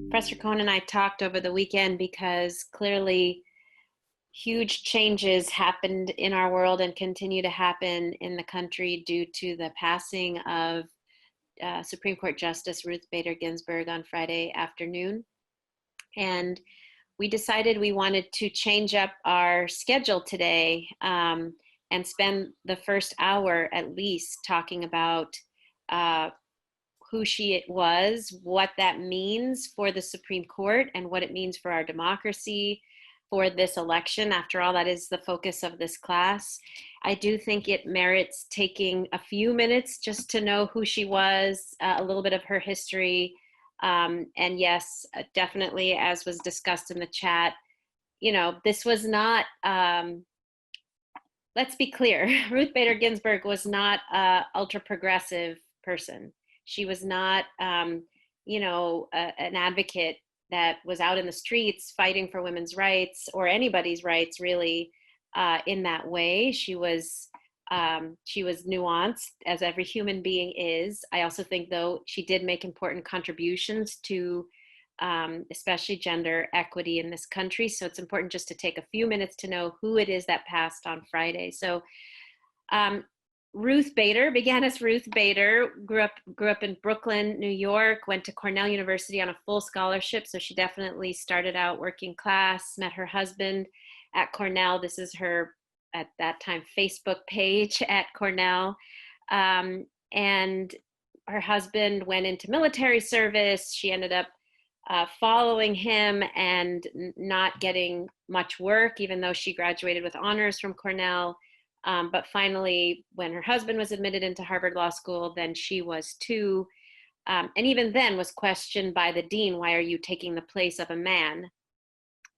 Professor Cohn and I talked over the weekend because clearly huge changes happened in our world and continue to happen in the country due to the passing of Supreme Court Justice Ruth Bader Ginsburg on Friday afternoon. And we decided we wanted to change up our schedule today and spend the first hour at least talking about who she was, what that means for the Supreme Court, and what it means for our democracy, for this election. After all, that is the focus of this class. I do think it merits taking a few minutes just to know who she was, a little bit of her history. And yes, definitely, as was discussed in the chat, you know, this was not, let's be clear, Ruth Bader Ginsburg was not an ultra progressive person. She was not, an advocate that was out in the streets fighting for women's rights or anybody's rights, really, in that way. She was nuanced, as every human being is. I also think, though, she did make important contributions to especially gender equity in this country. So it's important just to take a few minutes to know who it is that passed on Friday. So Ruth Bader began as Ruth Bader, grew up in Brooklyn, New York, went to Cornell University on a full scholarship. So she definitely started out working class, met her husband at Cornell. This is her, at that time, Facebook page at Cornell. And her husband went into military service. She ended up following him and not getting much work, even though she graduated with honors from Cornell. But finally, when her husband was admitted into Harvard Law School, then she was too. And even then was questioned by the dean, why are you taking the place of a man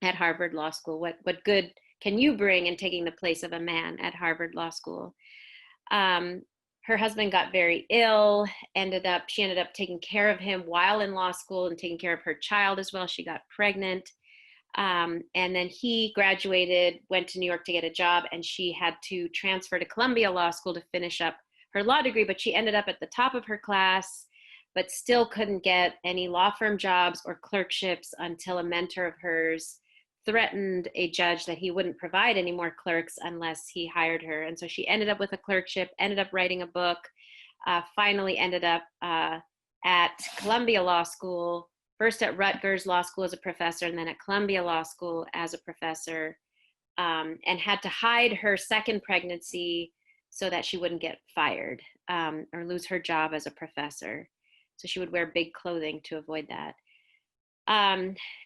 at Harvard Law School? What good can you bring in taking the place of a man at Harvard Law School? Her husband got very ill, she ended up taking care of him while in law school and taking care of her child as well. She got pregnant. And then he graduated, went to New York to get a job, and she had to transfer to Columbia Law School to finish up her law degree, but she ended up at the top of her class, but still couldn't get any law firm jobs or clerkships until a mentor of hers threatened a judge that he wouldn't provide any more clerks unless he hired her. And so she ended up with a clerkship, ended up writing a book, finally ended up at Columbia Law School, first at Rutgers Law School as a professor, and then at Columbia Law School as a professor, and had to hide her second pregnancy so that she wouldn't get fired or lose her job as a professor. So she would wear big clothing to avoid that.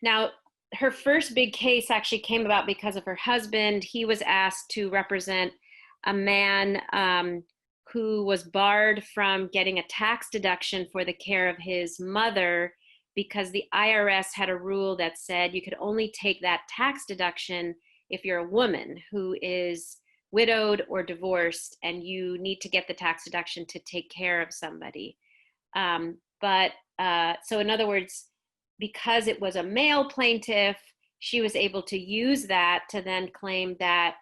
Now, her first big case actually came about because of her husband. He was asked to represent a man who was barred from getting a tax deduction for the care of his mother because the IRS had a rule that said you could only take that tax deduction if you're a woman who is widowed or divorced and you need to get the tax deduction to take care of somebody. So in other words, because it was a male plaintiff, she was able to use that to then claim that,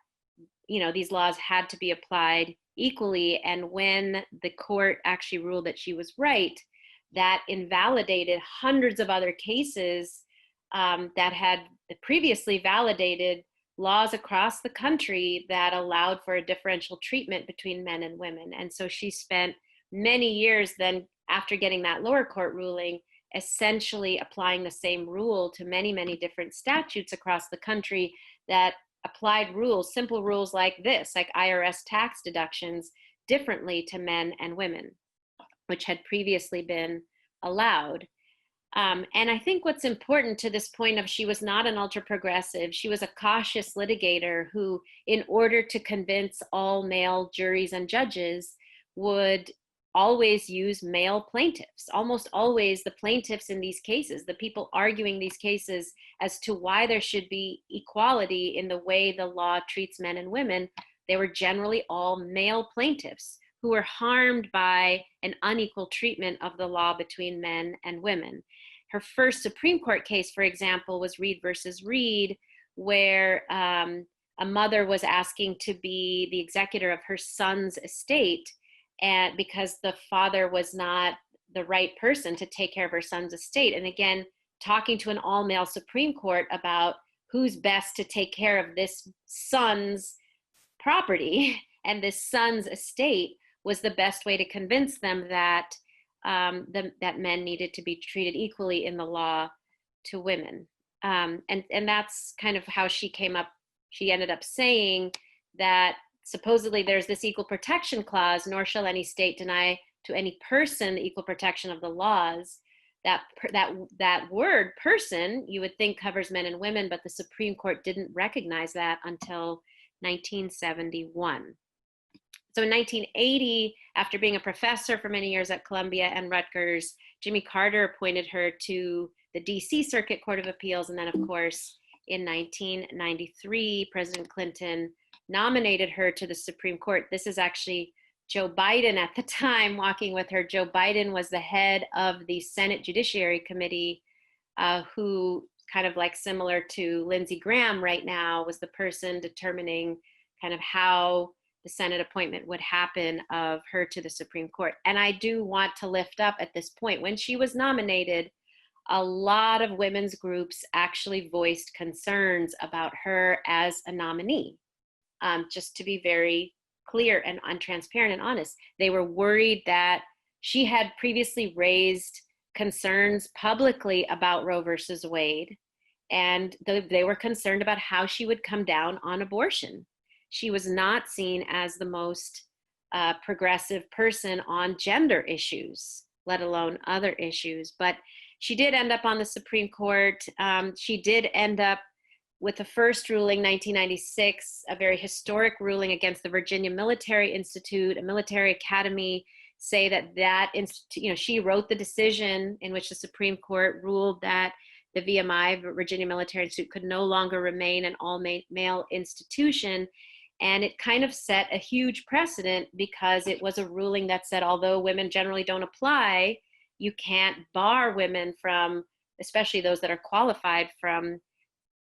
you know, these laws had to be applied equally. And when the court actually ruled that she was right, that invalidated hundreds of other cases that had previously validated laws across the country that allowed for a differential treatment between men and women. And so she spent many years then, after getting that lower court ruling, essentially applying the same rule to many, many different statutes across the country that applied rules, simple rules like this, like IRS tax deductions, differently to men and women, which had previously been allowed. And I think what's important to this point of she was not an ultra progressive, she was a cautious litigator who, in order to convince all male juries and judges, would always use male plaintiffs. Almost always the plaintiffs in these cases, the people arguing these cases as to why there should be equality in the way the law treats men and women, they were generally all male plaintiffs who were harmed by an unequal treatment of the law between men and women. Her first Supreme Court case, for example, was Reed versus Reed, where a mother was asking to be the executor of her son's estate, and because the father was not the right person to take care of her son's estate. And again, talking to an all-male Supreme Court about who's best to take care of this son's property and this son's estate was the best way to convince them that that men needed to be treated equally in the law to women. And that's kind of how she came up. She ended up saying that supposedly there's this equal protection clause, nor shall any state deny to any person the equal protection of the laws. That word person, you would think covers men and women, but the Supreme Court didn't recognize that until 1971. So in 1980, after being a professor for many years at Columbia and Rutgers, Jimmy Carter appointed her to the DC Circuit Court of Appeals. And then, of course, in 1993, President Clinton nominated her to the Supreme Court. This is actually Joe Biden at the time walking with her. Joe Biden was the head of the Senate Judiciary Committee, who kind of like similar to Lindsey Graham right now was the person determining kind of how the Senate appointment would happen of her to the Supreme Court. And I do want to lift up at this point, when she was nominated, a lot of women's groups actually voiced concerns about her as a nominee. Just to be very clear and transparent and honest, they were worried that she had previously raised concerns publicly about Roe versus Wade, and they were concerned about how she would come down on abortion. She was not seen as the most progressive person on gender issues, let alone other issues. But she did end up on the Supreme Court. She did end up with the first ruling, 1996, a very historic ruling against the Virginia Military Institute, a military academy, say that she wrote the decision in which the Supreme Court ruled that the VMI, Virginia Military Institute, could no longer remain an all-male institution. And it kind of set a huge precedent because it was a ruling that said, although women generally don't apply, you can't bar women from, especially those that are qualified, from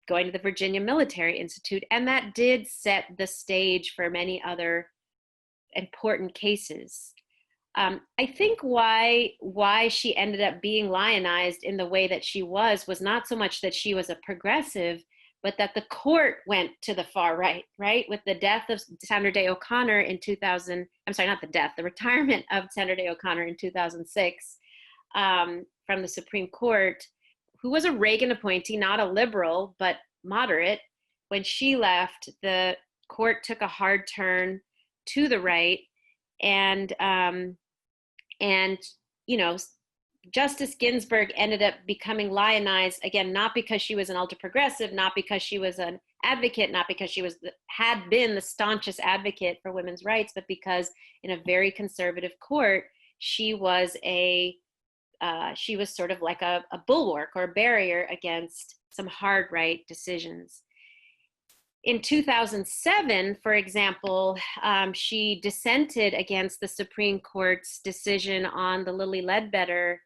going to the Virginia Military Institute. And that did set the stage for many other important cases. I think why she ended up being lionized in the way that she was not so much that she was a progressive, but that the court went to the far right, with the death of Sandra Day O'Connor in the retirement of Sandra Day O'Connor in 2006 from the Supreme Court, who was a Reagan appointee, not a liberal, but moderate. When she left, the court took a hard turn to the right, and Justice Ginsburg ended up becoming lionized, again, not because she was an ultra-progressive, not because she was an advocate, not because she had been the staunchest advocate for women's rights, but because in a very conservative court, she was sort of like a bulwark or a barrier against some hard right decisions. In 2007, for example, she dissented against the Supreme Court's decision on the Lilly Ledbetter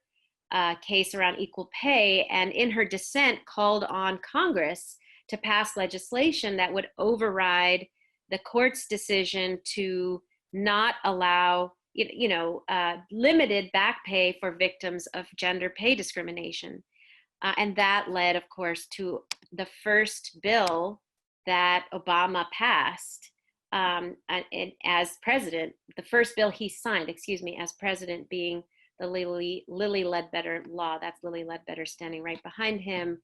case around equal pay, and in her dissent called on Congress to pass legislation that would override the court's decision to not allow limited back pay for victims of gender pay discrimination. And that led, of course, to the first bill that Obama passed as president, the first bill he signed, as president, being the Lilly Ledbetter law. That's Lilly Ledbetter standing right behind him.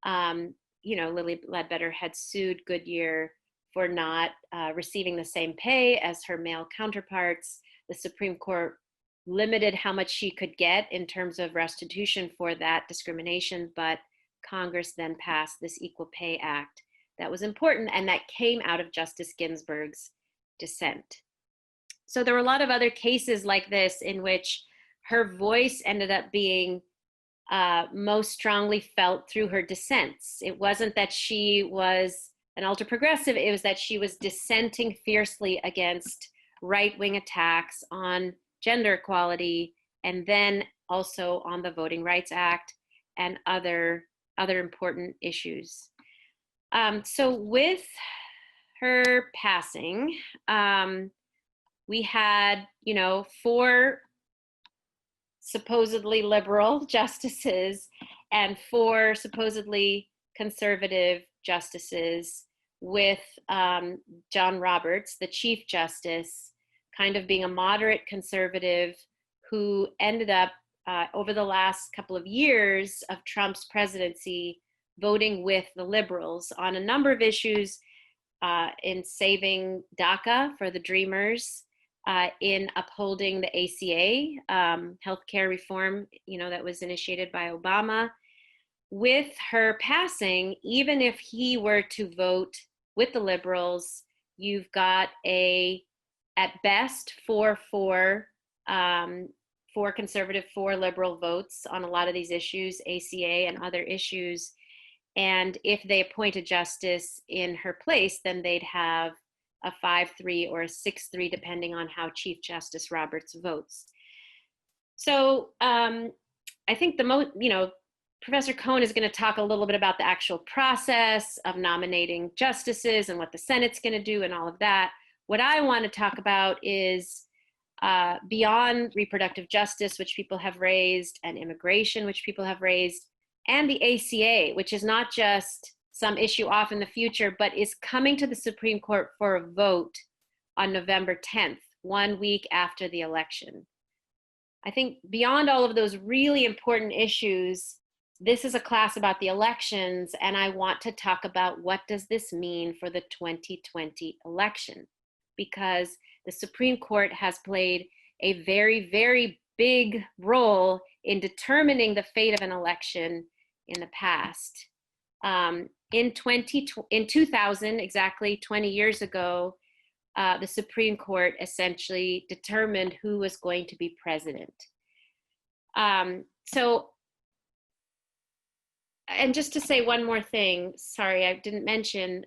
Lilly Ledbetter had sued Goodyear for not receiving the same pay as her male counterparts. The Supreme Court limited how much she could get in terms of restitution for that discrimination, but Congress then passed this Equal Pay Act that was important, and that came out of Justice Ginsburg's dissent. So there were a lot of other cases like this in which her voice ended up being most strongly felt through her dissents. It wasn't that she was an ultra-progressive, it was that she was dissenting fiercely against right-wing attacks on gender equality, and then also on the Voting Rights Act and other important issues. So with her passing, we had, 4 supposedly liberal justices and 4 supposedly conservative justices, with John Roberts, the Chief Justice, kind of being a moderate conservative who ended up over the last couple of years of Trump's presidency voting with the liberals on a number of issues, in saving DACA for the Dreamers, in upholding the ACA, healthcare reform, that was initiated by Obama. With her passing, even if he were to vote with the liberals, you've got at best, 4 conservative, 4 liberal votes on a lot of these issues, ACA and other issues. And if they appoint a justice in her place, then they'd have a 5-3 or a 6-3, depending on how Chief Justice Roberts votes. So I think Professor Cohen is going to talk a little bit about the actual process of nominating justices and what the Senate's going to do and all of that. What I want to talk about is beyond reproductive justice, which people have raised, and immigration, which people have raised, and the ACA, which is not just some issue off in the future, but is coming to the Supreme Court for a vote on November 10th, 1 week after the election. I think beyond all of those really important issues, this is a class about the elections, and I want to talk about what does this mean for the 2020 election, because the Supreme Court has played a very, very big role in determining the fate of an election in the past. In 2000, exactly 20 years ago, the Supreme Court essentially determined who was going to be president. And just to say one more thing, sorry, I didn't mention,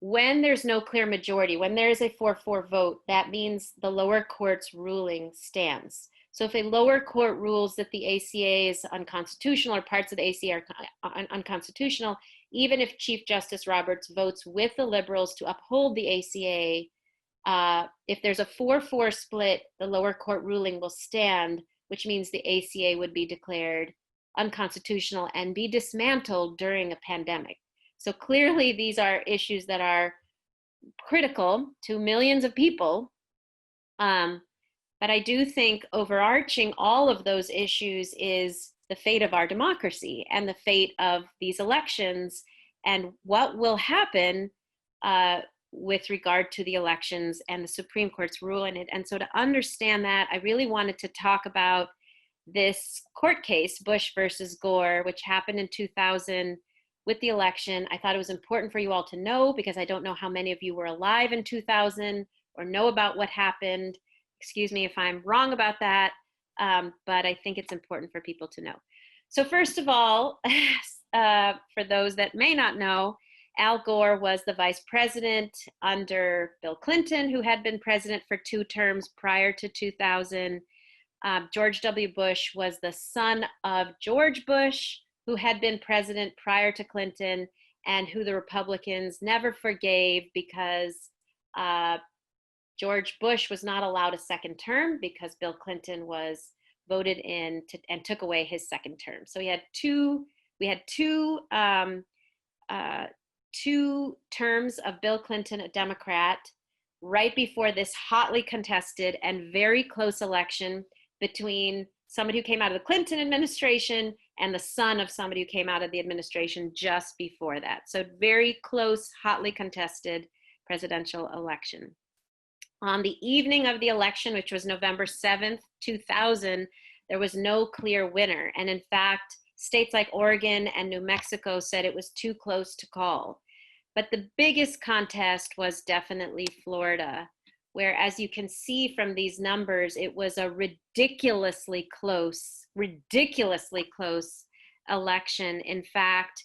when there's no clear majority, when there's a 4-4 vote, that means the lower court's ruling stands. So if a lower court rules that the ACA is unconstitutional or parts of the ACA are unconstitutional, even if Chief Justice Roberts votes with the liberals to uphold the ACA, if there's a 4-4 split, the lower court ruling will stand, which means the ACA would be declared unconstitutional and be dismantled during a pandemic. So clearly these are issues that are critical to millions of people. But I do think overarching all of those issues is the fate of our democracy and the fate of these elections and what will happen with regard to the elections and the Supreme Court's rule in it. And so to understand that, I really wanted to talk about this court case, Bush versus Gore, which happened in 2000 with the election. I thought it was important for you all to know, because I don't know how many of you were alive in 2000 or know about what happened. Excuse me if I'm wrong about that, but I think it's important for people to know. So first of all, for those that may not know, Al Gore was the vice president under Bill Clinton, who had been president for 2 terms prior to 2000. George W. Bush was the son of George Bush, who had been president prior to Clinton, and who the Republicans never forgave because George Bush was not allowed a second term because Bill Clinton was voted in and took away his second term. So we had two terms of Bill Clinton, a Democrat, right before this hotly contested and very close election between somebody who came out of the Clinton administration and the son of somebody who came out of the administration just before that. So very close, hotly contested presidential election. On the evening of the election, which was November 7th, 2000, there was no clear winner. And in fact, states like Oregon and New Mexico said it was too close to call. But the biggest contest was definitely Florida, where, as you can see from these numbers, it was a ridiculously close election. In fact,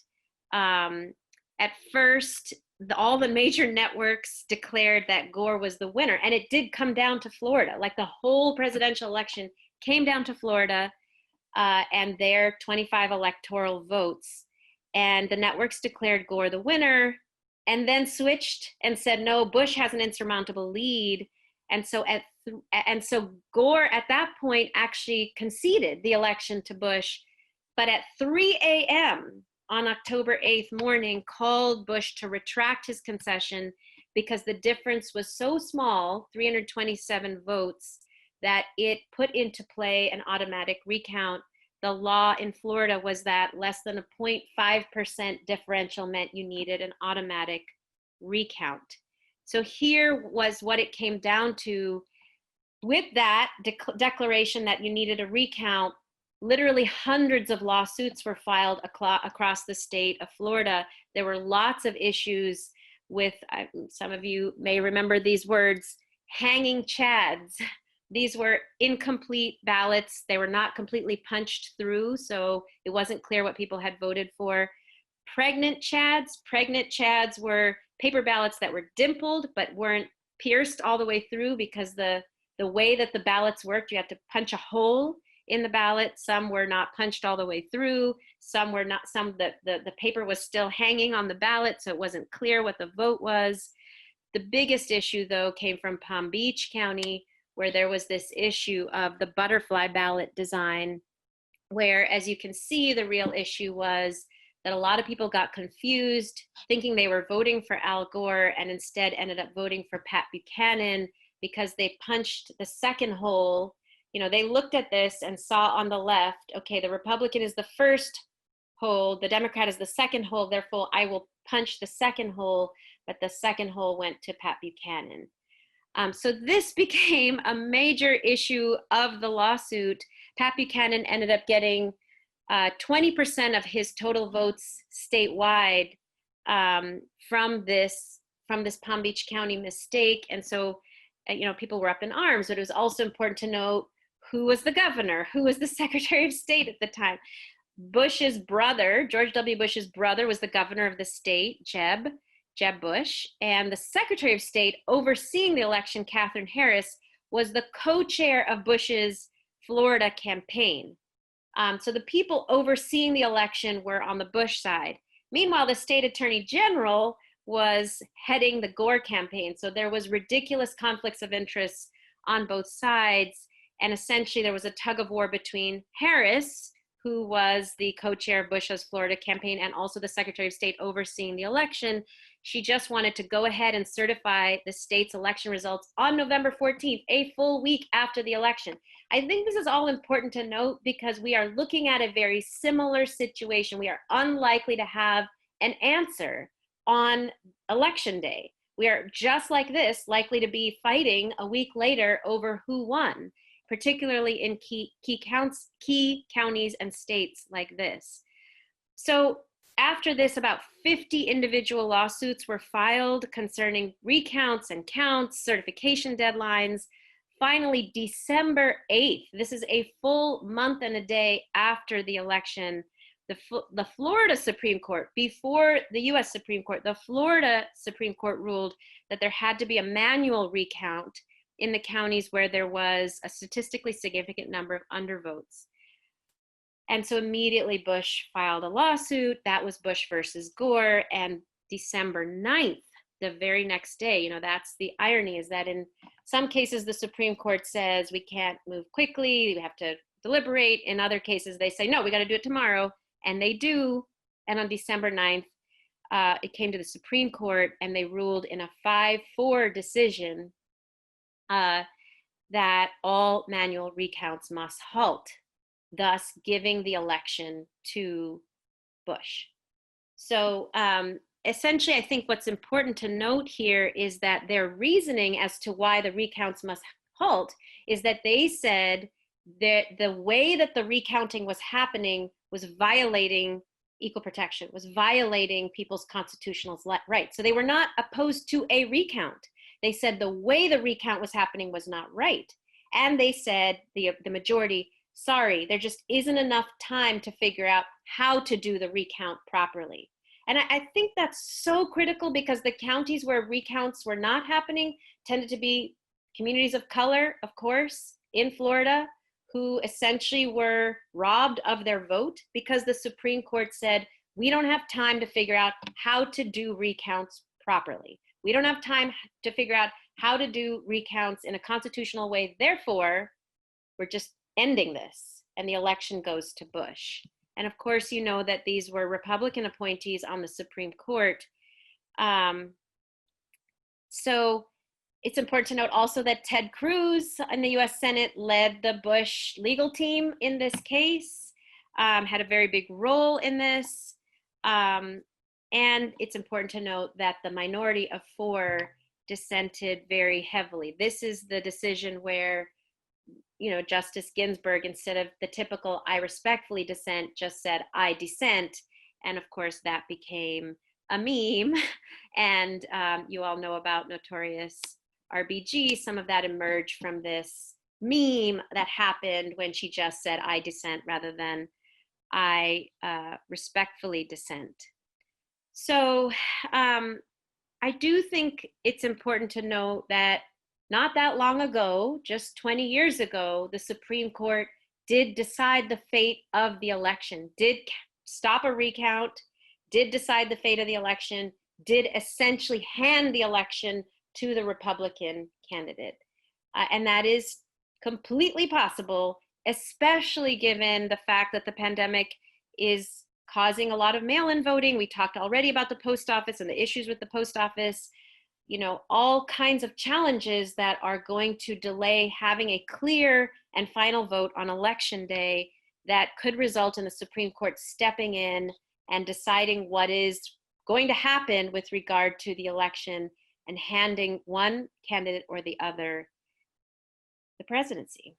at first, all the major networks declared that Gore was the winner, and it did come down to Florida. Like the whole presidential election came down to Florida and their 25 electoral votes. And the networks declared Gore the winner, and then switched and said, no, Bush has an insurmountable lead. And so Gore at that point actually conceded the election to Bush but at 3 a.m. on October 8th morning, called Bush to retract his concession because the difference was so small, 327 votes, that it put into play an automatic recount. The law in Florida was that less than a 0.5% differential meant you needed an automatic recount. So here was what it came down to. With that declaration that you needed a recount, literally hundreds of lawsuits were filed across the state of Florida. There were lots of issues with, some of you may remember these words, hanging chads. These were incomplete ballots. They were not completely punched through, so it wasn't clear what people had voted for. Pregnant chads. Pregnant chads were paper ballots that were dimpled but weren't pierced all the way through, because the way that the ballots worked, you had to punch a hole in the ballot. Some were not punched all the way through. Some were not, the paper was still hanging on the ballot, so it wasn't clear what the vote was. The biggest issue, though, came from Palm Beach County, where there was this issue of the butterfly ballot design, where, as you can see, the real issue was that a lot of people got confused, thinking they were voting for Al Gore, and instead ended up voting for Pat Buchanan because they punched the second hole. You know, they looked at this and saw on the left, okay, the Republican is the first hole, the Democrat is the second hole, therefore I will punch the second hole, but the second hole went to Pat Buchanan. So this became a major issue of the lawsuit. Pat Buchanan ended up getting 20% of his total votes statewide from this Palm Beach County mistake. And so, you know, people were up in arms, but it was also important to note who was the governor, who was the Secretary of State at the time. Bush's brother, George W. Bush's brother, was the governor of the state, Jeb Bush, and the Secretary of State overseeing the election, Katherine Harris, was the co-chair of Bush's Florida campaign. So the people overseeing the election were on the Bush side. Meanwhile, the state attorney general was heading the Gore campaign. So there was ridiculous conflicts of interest on both sides. And essentially there was a tug of war between Harris, who was the co-chair of Bush's Florida campaign and also the Secretary of State overseeing the election. She just wanted to go ahead and certify the state's election results on November 14th, a full week after the election. I think this is all important to note because we are looking at a very similar situation. We are unlikely to have an answer on election day. We are, just like this, likely to be fighting a week later over who won, particularly in key counties and states like this. So after this, about 50 individual lawsuits were filed concerning recounts and counts, certification deadlines. Finally, December 8th, this is a full month and a day after the election, the Florida Supreme Court, before the US Supreme Court, the Florida Supreme Court ruled that there had to be a manual recount in the counties where there was a statistically significant number of undervotes. And so immediately Bush filed a lawsuit. That was Bush versus Gore. And December 9th, the very next day, you know, that's the irony, is that in some cases the Supreme Court says we can't move quickly, we have to deliberate. In other cases they say, no, we got to do it tomorrow. And they do. And on December 9th, it came to the Supreme Court and they ruled in a 5-4 decision that all manual recounts must halt, thus giving the election to Bush. So essentially, I think what's important to note here is that their reasoning as to why the recounts must halt is that they said that the way that the recounting was happening was violating equal protection, was violating people's constitutional rights. So they were not opposed to a recount. They said the way the recount was happening was not right. And they said, the majority, sorry, there just isn't enough time to figure out how to do the recount properly. And I think that's so critical because the counties where recounts were not happening tended to be communities of color, of course, in Florida, who essentially were robbed of their vote because the Supreme Court said, we don't have time to figure out how to do recounts properly. We don't have time to figure out how to do recounts in a constitutional way. Therefore, we're just ending this and the election goes to Bush. And of course, you know that these were Republican appointees on the Supreme Court. So it's important to note also that Ted Cruz in the US Senate led the Bush legal team in this case, had a very big role in this. And it's important to note that the minority of 4 dissented very heavily. This is the decision where, you know, Justice Ginsburg, instead of the typical "I respectfully dissent," just said "I dissent." And of course that became a meme. And you all know about notorious RBG. Some of that emerged from this meme that happened when she just said "I dissent" rather than "I respectfully dissent." So I do think it's important to note that not that long ago, just 20 years ago, the Supreme Court did decide the fate of the election, did stop a recount, did decide the fate of the election, did essentially hand the election to the Republican candidate. And that is completely possible, especially given the fact that the pandemic is causing a lot of mail-in voting. We talked already about the post office and the issues with the post office, you know, all kinds of challenges that are going to delay having a clear and final vote on election day that could result in the Supreme Court stepping in and deciding what is going to happen with regard to the election and handing one candidate or the other the presidency.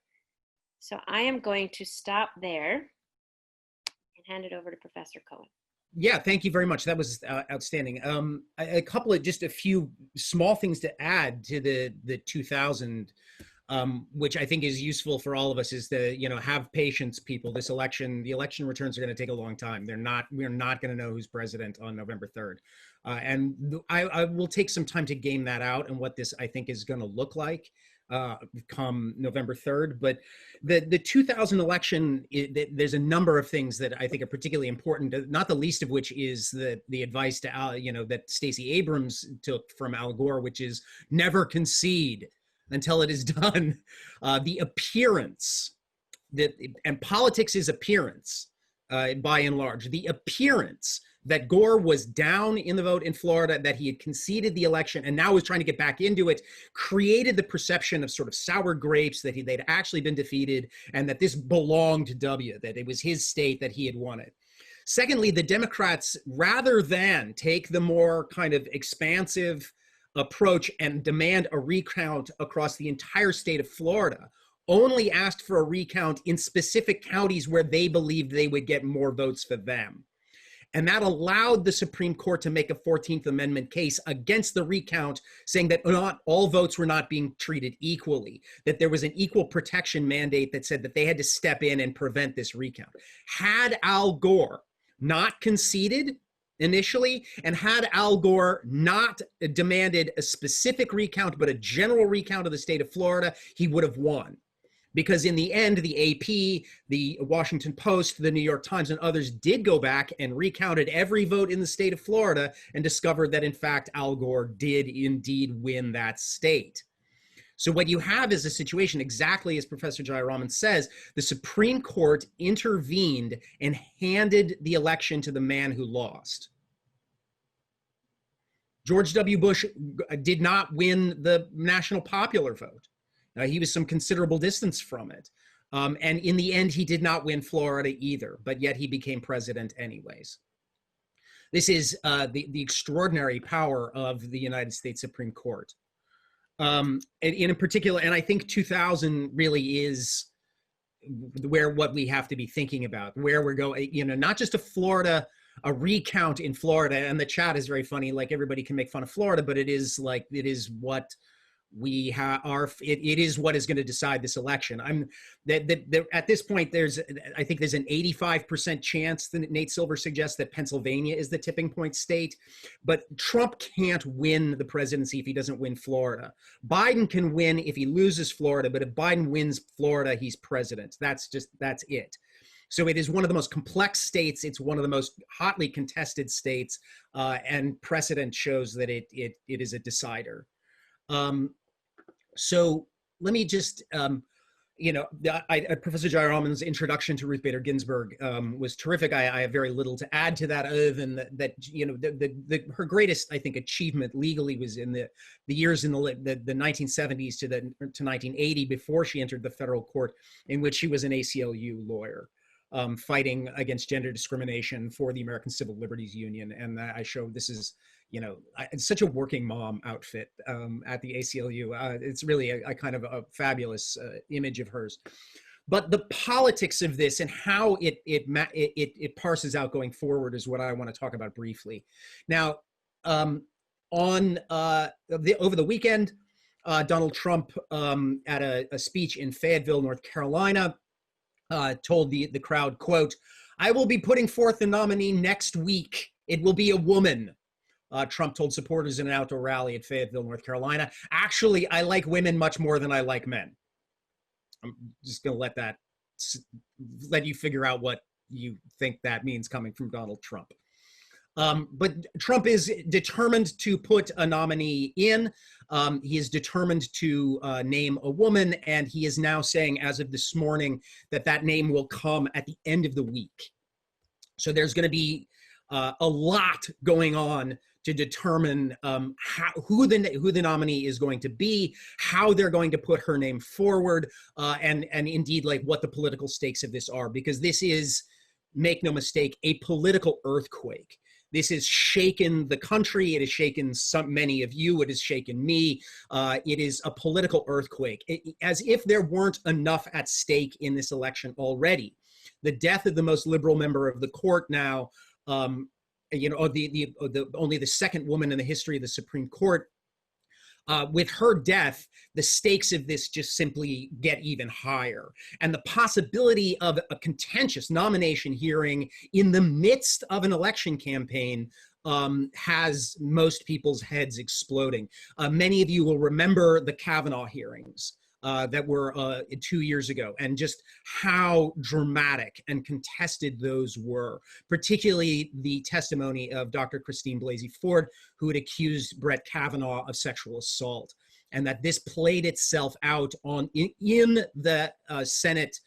So I am going to stop there and hand it over to Professor Cohen. Yeah, thank you very much. That was outstanding. A couple of just a few small things to add to the 2000, which I think is useful for all of us, is to, you know, have patience, people. This election, the election returns are going to take a long time. We're not going to know who's president on November 3rd. And I will take some time to game that out and what this, I think, is going to look like come November 3rd. But the 2000 election, there's a number of things that I think are particularly important, not the least of which is the advice to Al, you know, that Stacey Abrams took from Al Gore, which is never concede until it is done. The appearance and politics is appearance, by and large. The appearance that Gore was down in the vote in Florida, that he had conceded the election and now was trying to get back into it, created the perception of sort of sour grapes, that they'd actually been defeated and that this belonged to W, that it was his state, that he had won it. Secondly, the Democrats, rather than take the more kind of expansive approach and demand a recount across the entire state of Florida, only asked for a recount in specific counties where they believed they would get more votes for them. And that allowed the Supreme Court to make a 14th Amendment case against the recount, saying that not all votes were not being treated equally, that there was an equal protection mandate that said that they had to step in and prevent this recount. Had Al Gore not conceded initially, and had Al Gore not demanded a specific recount, but a general recount of the state of Florida, he would have won. Because in the end, the AP, the Washington Post, the New York Times, and others did go back and recounted every vote in the state of Florida and discovered that, in fact, Al Gore did indeed win that state. So what you have is a situation, exactly as Professor Jayaraman says, the Supreme Court intervened and handed the election to the man who lost. George W. Bush did not win the national popular vote. He was some considerable distance from it. And in the end, he did not win Florida either, but yet he became president anyways. This is the extraordinary power of the United States Supreme Court. In particular, and I think 2000 really is what we have to be thinking about, where we're going, you know, not just a recount in Florida, and the chat is very funny, like everybody can make fun of Florida, but it is what we it is what is going to decide this election. At this point, I think there's an 85% chance that Nate Silver suggests that Pennsylvania is the tipping point state, but Trump can't win the presidency if he doesn't win Florida. Biden can win if he loses Florida, but if Biden wins Florida, he's president. That's it. So it is one of the most complex states. It's one of the most hotly contested states, and precedent shows that it is a decider. So let me just Professor Jayaraman's introduction to Ruth Bader Ginsburg was terrific. I have very little to add to that other than her greatest, I think, achievement legally was in the years in the 1970s to 1980 before she entered the federal court, in which she was an ACLU lawyer. Fighting against gender discrimination for the American Civil Liberties Union. And I showed this is, it's such a working mom outfit at the ACLU. It's really a kind of a fabulous image of hers. But the politics of this and how it parses out going forward is what I want to talk about briefly. Now, over the weekend, Donald Trump at a speech in Fayetteville, North Carolina, told the crowd, quote, "I will be putting forth the nominee next week. It will be a woman." Trump told supporters in an outdoor rally at Fayetteville, North Carolina. "Actually, I like women much more than I like men." I'm just going to let you figure out what you think that means coming from Donald Trump. But Trump is determined to put a nominee in. He is determined to name a woman, and he is now saying, as of this morning, that name will come at the end of the week. So there's going to be a lot going on to determine who the nominee is going to be, how they're going to put her name forward, and indeed like what the political stakes of this are, because this is, make no mistake, a political earthquake. This has shaken the country. It has shaken many of you. It has shaken me. It is a political earthquake, as if there weren't enough at stake in this election already. The death of the most liberal member of the court now, only the second woman in the history of the Supreme Court. With her death, the stakes of this just simply get even higher. And the possibility of a contentious nomination hearing in the midst of an election campaign has most people's heads exploding. Many of you will remember the Kavanaugh hearings that were 2 years ago, and just how dramatic and contested those were, particularly the testimony of Dr. Christine Blasey Ford, who had accused Brett Kavanaugh of sexual assault, and that this played itself out in the Senate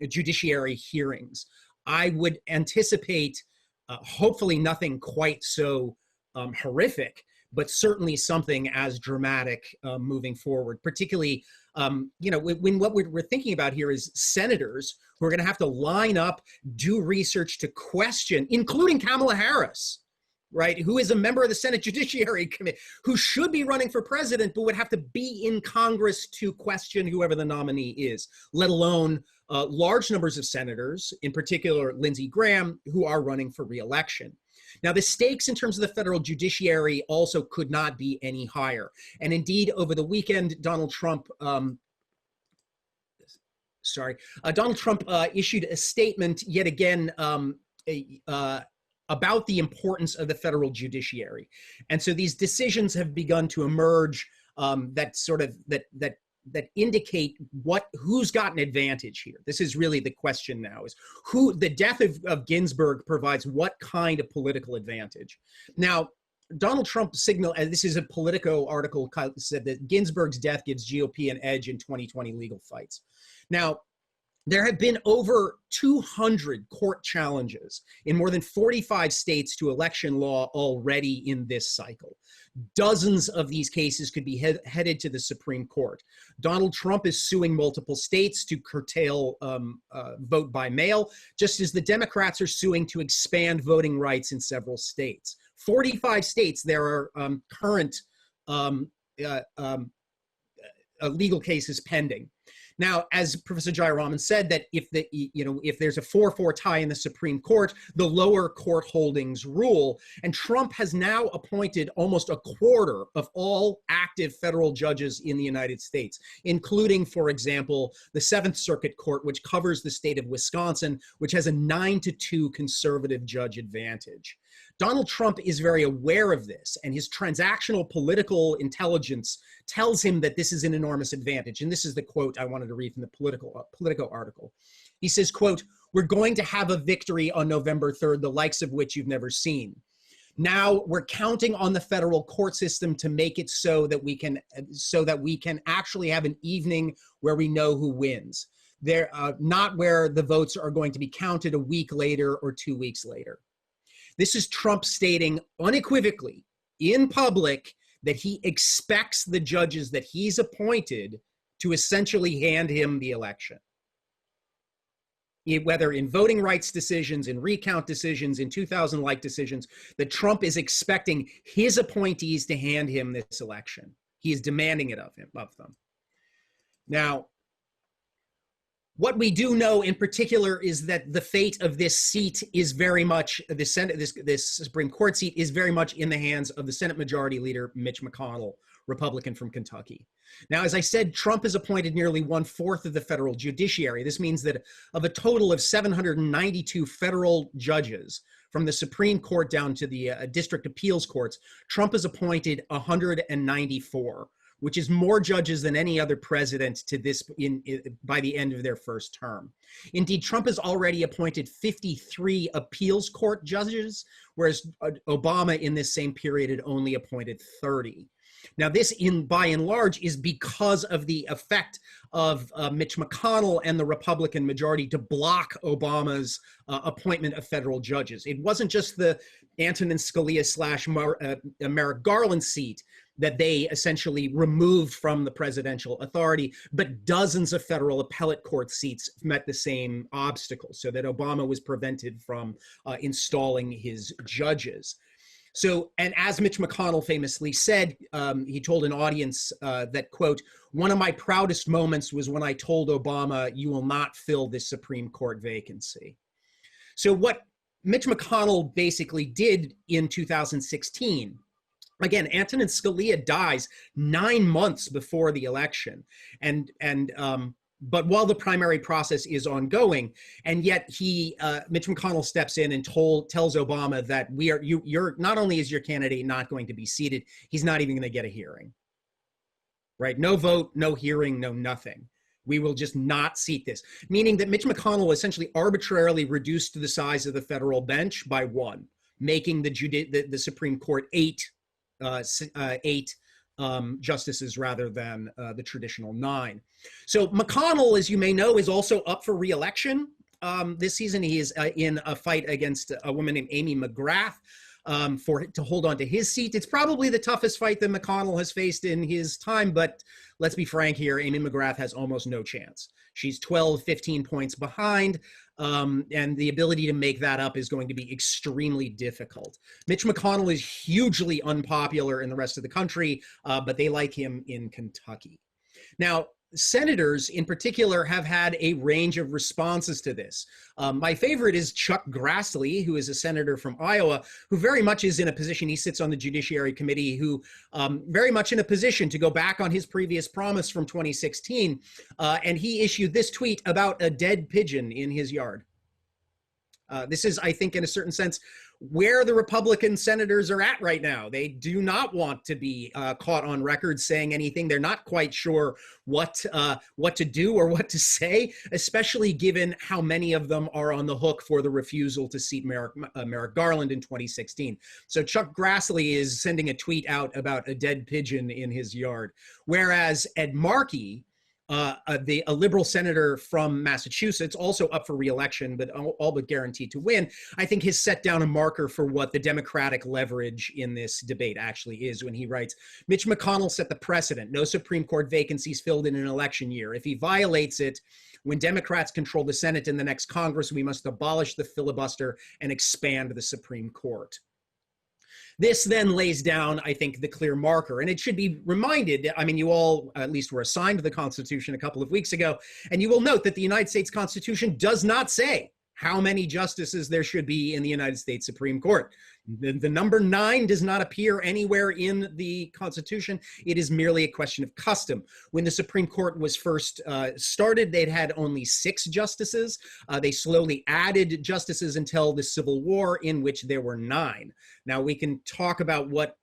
judiciary hearings. I would anticipate, hopefully nothing quite so horrific, but certainly something as dramatic moving forward, particularly, when what we're thinking about here is senators who are going to have to line up, do research to question, including Kamala Harris, right, who is a member of the Senate Judiciary Committee, who should be running for president, but would have to be in Congress to question whoever the nominee is, let alone large numbers of senators, in particular Lindsey Graham, who are running for re-election. Now, the stakes in terms of the federal judiciary also could not be any higher. And indeed, over the weekend, Donald Trump issued a statement yet again about the importance of the federal judiciary. And so these decisions have begun to emerge that indicate who's got an advantage here. This is really the question now, is who the death of Ginsburg provides what kind of political advantage. Now, Donald Trump signaled, and this is a Politico article, said that Ginsburg's death gives GOP an edge in 2020 legal fights. Now, there have been over 200 court challenges in more than 45 states to election law already in this cycle. Dozens of these cases could be headed to the Supreme Court. Donald Trump is suing multiple states to curtail vote by mail, just as the Democrats are suing to expand voting rights in several states. 45 states, there are current legal cases pending. Now, as Professor Jayaraman said, that if there's a 4-4 tie in the Supreme Court, the lower court holdings rule. And Trump has now appointed almost a quarter of all active federal judges in the United States, including, for example, the Seventh Circuit Court, which covers the state of Wisconsin, which has a 9-2 conservative judge advantage. Donald Trump is very aware of this, and his transactional political intelligence tells him that this is an enormous advantage. And this is the quote I wanted to read from the Politico article. He says, quote, "We're going to have a victory on November 3rd, the likes of which you've never seen. Now we're counting on the federal court system to make it so that we can actually have an evening where we know who wins. They're not where the votes are going to be counted a week later or 2 weeks later. This is Trump stating unequivocally in public that he expects the judges that he's appointed to essentially hand him the election. Whether in voting rights decisions, in recount decisions, in 2000-like decisions, that Trump is expecting his appointees to hand him this election. He is demanding it of them. Now, what we do know in particular is that the fate of this seat is very much, this Supreme Court seat is very much in the hands of the Senate Majority Leader, Mitch McConnell, Republican from Kentucky. Now, as I said, Trump has appointed nearly 1/4 of the federal judiciary. This means that of a total of 792 federal judges, from the Supreme Court down to the district appeals courts, Trump has appointed 194. Which is more judges than any other president to this by the end of their first term. Indeed, Trump has already appointed 53 appeals court judges, whereas Obama in this same period had only appointed 30. Now, this, by and large, is because of the effect of Mitch McConnell and the Republican majority to block Obama's appointment of federal judges. It wasn't just the Antonin Scalia / Merrick Garland seat that they essentially removed from the presidential authority, but dozens of federal appellate court seats met the same obstacles, so that Obama was prevented from installing his judges. So, and as Mitch McConnell famously said, he told an audience that, quote, "One of my proudest moments was when I told Obama, you will not fill this Supreme Court vacancy." So what Mitch McConnell basically did in 2016, again, Antonin Scalia dies 9 months before the election, but while the primary process is ongoing, and yet Mitch McConnell steps in and tells Obama that you're not only is your candidate not going to be seated, he's not even going to get a hearing. Right? No vote, no hearing, no nothing. We will just not seat this, meaning that Mitch McConnell essentially arbitrarily reduced the size of the federal bench by 1, making the Supreme Court 8 justices rather than the traditional 9. So McConnell, as you may know, is also up for re-election. This season, he is in a fight against a woman named Amy McGrath to hold on to his seat. It's probably the toughest fight that McConnell has faced in his time, but let's be frank here, Amy McGrath has almost no chance. She's 12, 15 points behind, and the ability to make that up is going to be extremely difficult. Mitch McConnell is hugely unpopular in the rest of the country, but they like him in Kentucky. Now, senators in particular have had a range of responses to this. My favorite is Chuck Grassley, who is a senator from Iowa, who very much is in a position, he sits on the Judiciary Committee, who very much in a position to go back on his previous promise from 2016. And he issued this tweet about a dead pigeon in his yard. This is, I think, in a certain sense, where the Republican senators are at right now. They do not want to be caught on record saying anything. They're not quite sure what to do or what to say, especially given how many of them are on the hook for the refusal to seat Merrick Garland in 2016. So Chuck Grassley is sending a tweet out about a dead pigeon in his yard, whereas Ed Markey, a liberal senator from Massachusetts, also up for re-election, but all but guaranteed to win, I think has set down a marker for what the Democratic leverage in this debate actually is when he writes, "Mitch McConnell set the precedent. No Supreme Court vacancies filled in an election year. If he violates it, when Democrats control the Senate in the next Congress, we must abolish the filibuster and expand the Supreme Court." This then lays down, I think, the clear marker. And it should be reminded, I mean, you all at least were assigned the Constitution a couple of weeks ago, and you will note that the United States Constitution does not say how many justices there should be in the United States Supreme Court. The number 9 does not appear anywhere in the Constitution. It is merely a question of custom. When the Supreme Court was first started, they'd had only 6 justices. They slowly added justices until the Civil War, in which there were 9. Now, we can talk about what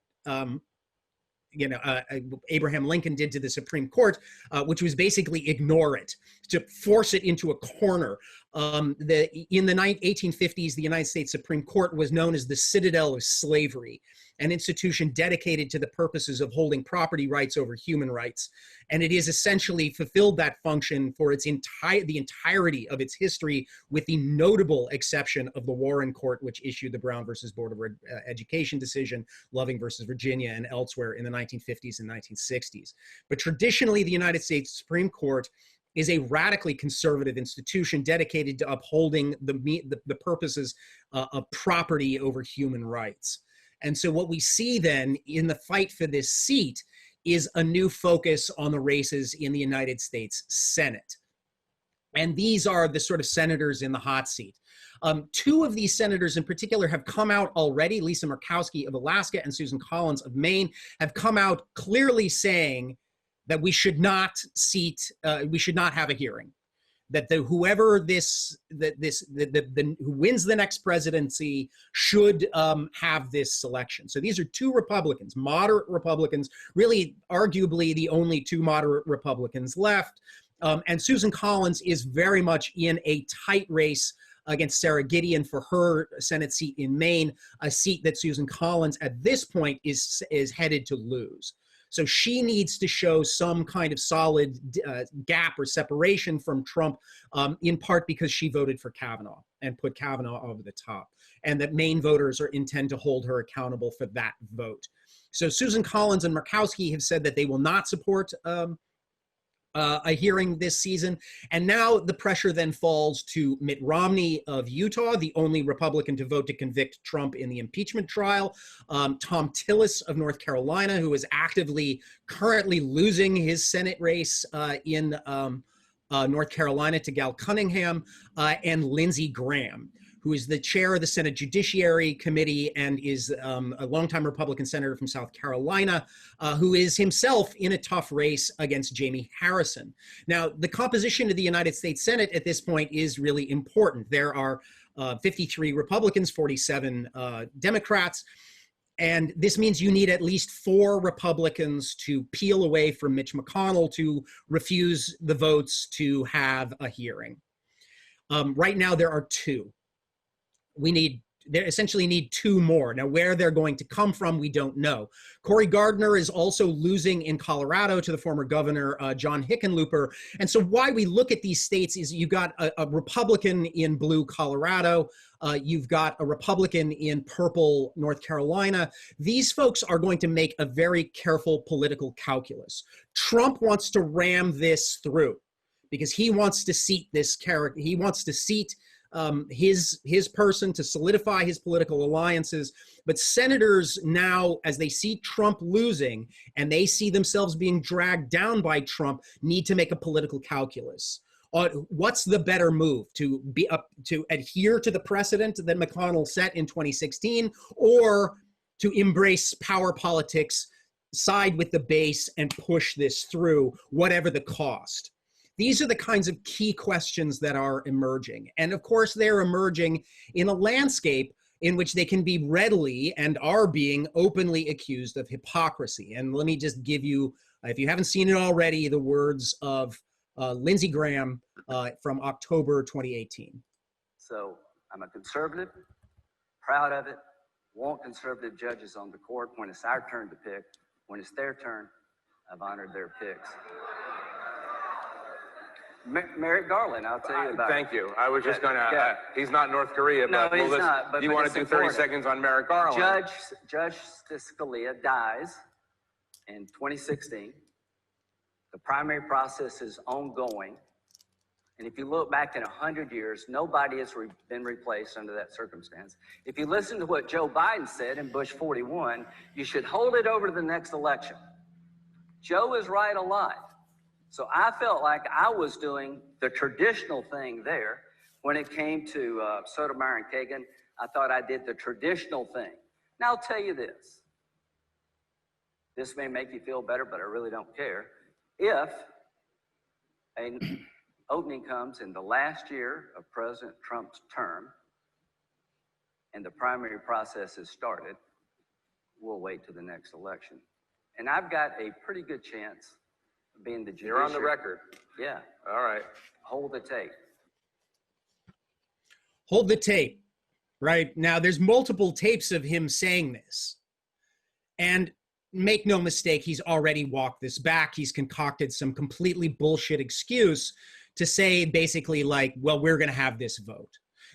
Abraham Lincoln did to the Supreme Court, which was basically ignore it. to force it into a corner. In the 1850s, the United States Supreme Court was known as the citadel of slavery, an institution dedicated to the purposes of holding property rights over human rights. And it has essentially fulfilled that function for the entirety of its history, with the notable exception of the Warren Court, which issued the Brown versus Board of Education decision, Loving versus Virginia, and elsewhere in the 1950s and 1960s. But traditionally, the United States Supreme Court is a radically conservative institution dedicated to upholding the purposes of property over human rights. And so what we see then in the fight for this seat is a new focus on the races in the United States Senate. And these are the sort of senators in the hot seat. Two of these senators in particular have come out already. Lisa Murkowski of Alaska and Susan Collins of Maine have come out clearly saying that we should not have a hearing. That who wins the next presidency should have this selection. So these are two Republicans, moderate Republicans, really arguably the only two moderate Republicans left. And Susan Collins is very much in a tight race against Sarah Gideon for her Senate seat in Maine, a seat that Susan Collins at this point is headed to lose. So she needs to show some kind of solid gap or separation from Trump, in part because she voted for Kavanaugh and put Kavanaugh over the top, and that Maine voters intend to hold her accountable for that vote. So Susan Collins and Murkowski have said that they will not support a hearing this season. And now the pressure then falls to Mitt Romney of Utah, the only Republican to vote to convict Trump in the impeachment trial, Tom Tillis of North Carolina, who is currently losing his Senate race in North Carolina to Gal Cunningham, and Lindsey Graham, who is the chair of the Senate Judiciary Committee and is a longtime Republican senator from South Carolina, who is himself in a tough race against Jamie Harrison. Now, the composition of the United States Senate at this point is really important. There are 53 Republicans, 47 Democrats, and this means you need at least 4 Republicans to peel away from Mitch McConnell to refuse the votes to have a hearing. Right now, there are 2. They essentially need 2 more. Now, where they're going to come from, we don't know. Cory Gardner is also losing in Colorado to the former governor, John Hickenlooper. And so why we look at these states is you've got a Republican in blue Colorado, you've got a Republican in purple North Carolina. These folks are going to make a very careful political calculus. Trump wants to ram this through because he wants to seat this character. He wants to seat his person to solidify his political alliances. But senators now, as they see Trump losing and they see themselves being dragged down by Trump, need to make a political calculus. What's the better move, to adhere to the precedent that McConnell set in 2016, or to embrace power politics, side with the base, and push this through, whatever the cost? These are the kinds of key questions that are emerging. And of course, they're emerging in a landscape in which they can be readily and are being openly accused of hypocrisy. And let me just give you, if you haven't seen it already, the words of Lindsey Graham from October 2018. So I'm a conservative, proud of it, want conservative judges on the court when it's our turn to pick. When it's their turn, I've honored their picks. Merrick Garland, I'll tell you about. Thank you. I was just going to. He's not North Korea, no, but he's not. But do you want to do 30 seconds on Merrick Garland? Judge Scalia dies in 2016. The primary process is ongoing, and if you look back in 100 years, nobody has been replaced under that circumstance. If you listen to what Joe Biden said in Bush 41, you should hold it over to the next election. Joe is right a lot. So I felt like I was doing the traditional thing there. When it came to Sotomayor and Kagan, I thought I did the traditional thing. Now I'll tell you this. This may make you feel better, but I really don't care. If an opening comes in the last year of President Trump's term and the primary process is started, we'll wait to the next election. And I've got a pretty good chance being the judiciary. You're on the record. Yeah. All right. hold the tape. Hold the tape, right? Now, there's multiple tapes of him saying this. And make no mistake, he's already walked this back. He's concocted some completely bullshit excuse to say basically like, well, we're going to have this vote.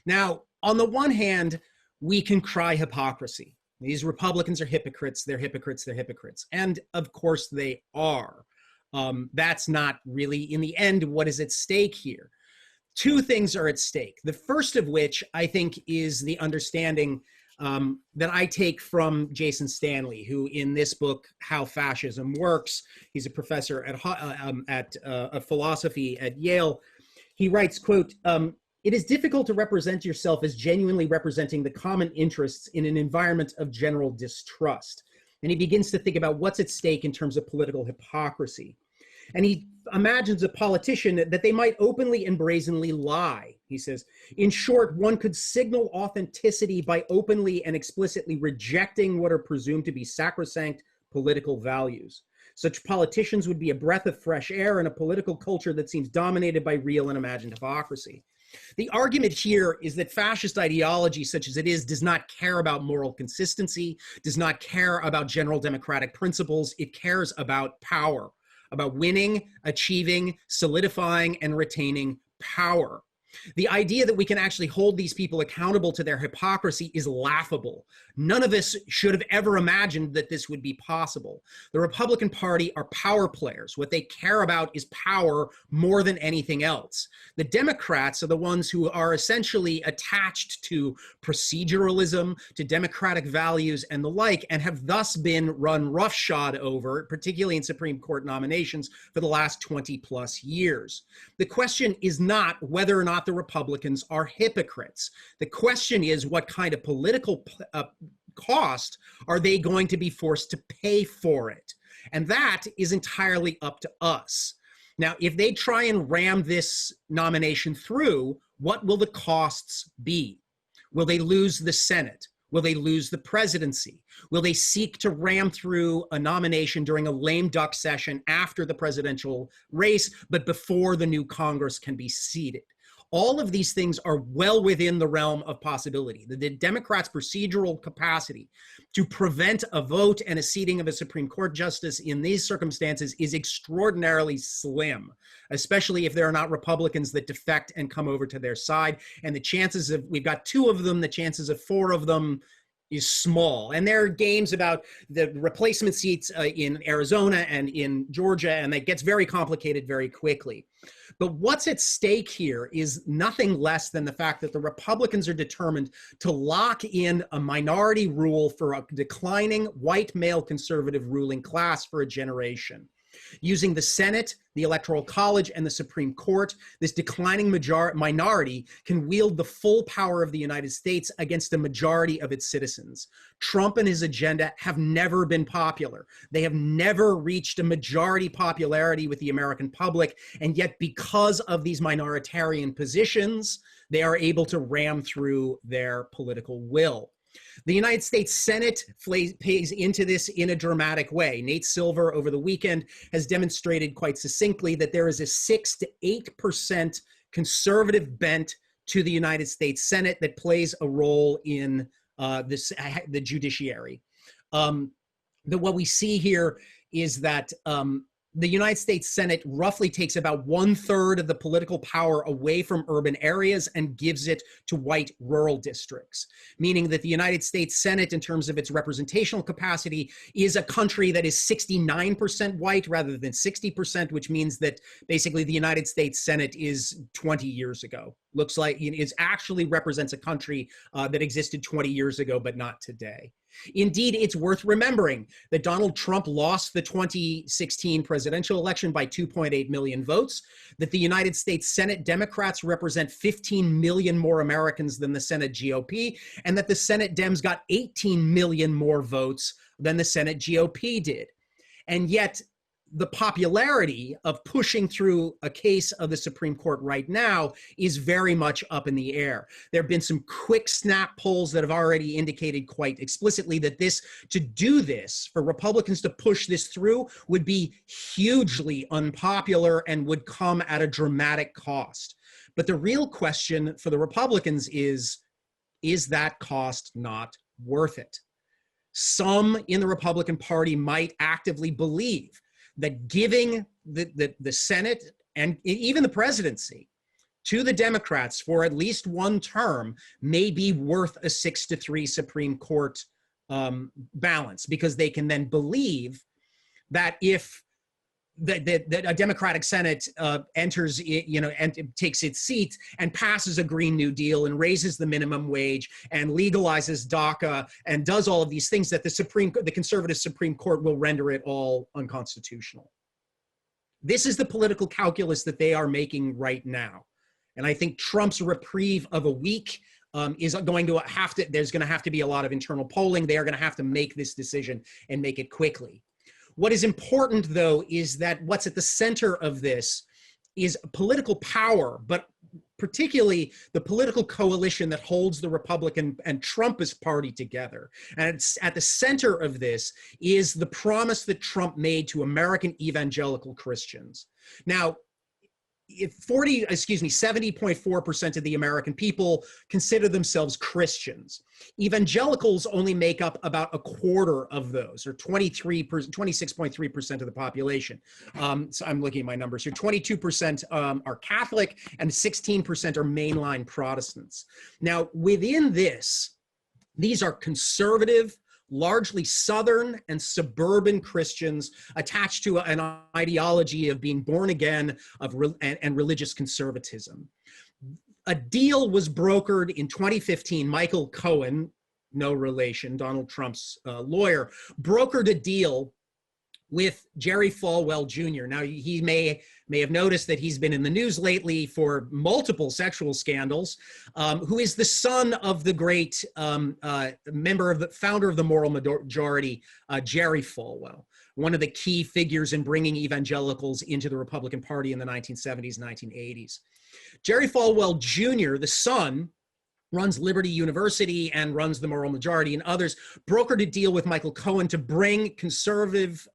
Now, on the one hand, we can cry hypocrisy. These Republicans are hypocrites. They're hypocrites. They're hypocrites. And of course they are. That's not really, in the end, what is at stake here. Two things are at stake. The first of which I think is the understanding that I take from Jason Stanley, who in this book, How Fascism Works, he's a professor at philosophy at Yale. He writes, quote, "It is difficult to represent yourself as genuinely representing the common interests in an environment of general distrust." And he begins to think about what's at stake in terms of political hypocrisy. And he imagines a politician that they might openly and brazenly lie. He says, in short, one could signal authenticity by openly and explicitly rejecting what are presumed to be sacrosanct political values. Such politicians would be a breath of fresh air in a political culture that seems dominated by real and imagined hypocrisy. The argument here is that fascist ideology, such as it is, does not care about moral consistency, does not care about general democratic principles. It cares about power, about winning, achieving, solidifying, and retaining power. The idea that we can actually hold these people accountable to their hypocrisy is laughable. None of us should have ever imagined that this would be possible. The Republican Party are power players. What they care about is power more than anything else. The Democrats are the ones who are essentially attached to proceduralism, to democratic values and the like, and have thus been run roughshod over, particularly in Supreme Court nominations, for the last 20 plus years. The question is not whether or not the Republicans are hypocrites. The question is, what kind of political cost are they going to be forced to pay for it? And that is entirely up to us. Now, if they try and ram this nomination through, what will the costs be? Will they lose the Senate? Will they lose the presidency? Will they seek to ram through a nomination during a lame duck session after the presidential race, but before the new Congress can be seated? All of these things are well within the realm of possibility. The Democrats' procedural capacity to prevent a vote and a seating of a Supreme Court justice in these circumstances is extraordinarily slim, especially if there are not Republicans that defect and come over to their side. And the chances of, we've got 2 of them, the chances of 4 of them is small. And there are games about the replacement seats in Arizona and in Georgia, and that gets very complicated very quickly. But what's at stake here is nothing less than the fact that the Republicans are determined to lock in a minority rule for a declining white male conservative ruling class for a generation. Using the Senate, the Electoral College, and the Supreme Court, this declining minority can wield the full power of the United States against the majority of its citizens. Trump and his agenda have never been popular. They have never reached a majority popularity with the American public, and yet because of these minoritarian positions, they are able to ram through their political will. The United States Senate plays into this in a dramatic way. Nate Silver over the weekend has demonstrated quite succinctly that there is a 6 to 8% conservative bent to the United States Senate that plays a role in the judiciary. What we see here is that the United States Senate roughly takes about 1/3 of the political power away from urban areas and gives it to white rural districts, meaning that the United States Senate, in terms of its representational capacity, is a country that is 69% white rather than 60%, which means that basically the United States Senate is 20 years ago. Looks like it actually represents a country that existed 20 years ago, but not today. Indeed, it's worth remembering that Donald Trump lost the 2016 presidential election by 2.8 million votes, that the United States Senate Democrats represent 15 million more Americans than the Senate GOP, and that the Senate Dems got 18 million more votes than the Senate GOP did. And yet, the popularity of pushing through a case of the Supreme Court right now is very much up in the air. There have been some quick snap polls that have already indicated quite explicitly that to do this, for Republicans to push this through, would be hugely unpopular and would come at a dramatic cost. But the real question for the Republicans is that cost not worth it? Some in the Republican Party might actively believe that giving the Senate and even the presidency to the Democrats for at least one term may be worth a 6-3 Supreme Court balance, because they can then believe that if that a Democratic Senate enters, and takes its seat and passes a Green New Deal and raises the minimum wage and legalizes DACA and does all of these things, that the conservative Supreme Court will render it all unconstitutional. This is the political calculus that they are making right now. And I think Trump's reprieve of a week is going to there's going to have to be a lot of internal polling. They are going to have to make this decision and make it quickly. What is important, though, is that what's at the center of this is political power, but particularly the political coalition that holds the Republican and Trumpist party together. And it's at the center of this is the promise that Trump made to American evangelical Christians. Now, 70.4% of the American people consider themselves Christians. Evangelicals only make up about a quarter of those, or 26.3% of the population. So I'm looking at my numbers here. 22% are Catholic and 16% are mainline Protestants. Now, within this, these are conservative, largely Southern and suburban Christians attached to an ideology of being born again and religious conservatism. A deal was brokered in 2015. Michael Cohen, no relation, Donald Trump's lawyer, brokered a deal with Jerry Falwell Jr. Now, he may have noticed that he's been in the news lately for multiple sexual scandals, who is the son of the great founder of the Moral Majority, Jerry Falwell, one of the key figures in bringing evangelicals into the Republican Party in the 1970s, 1980s. Jerry Falwell Jr., the son, runs Liberty University and runs the Moral Majority, and others, brokered a deal with Michael Cohen to bring conservative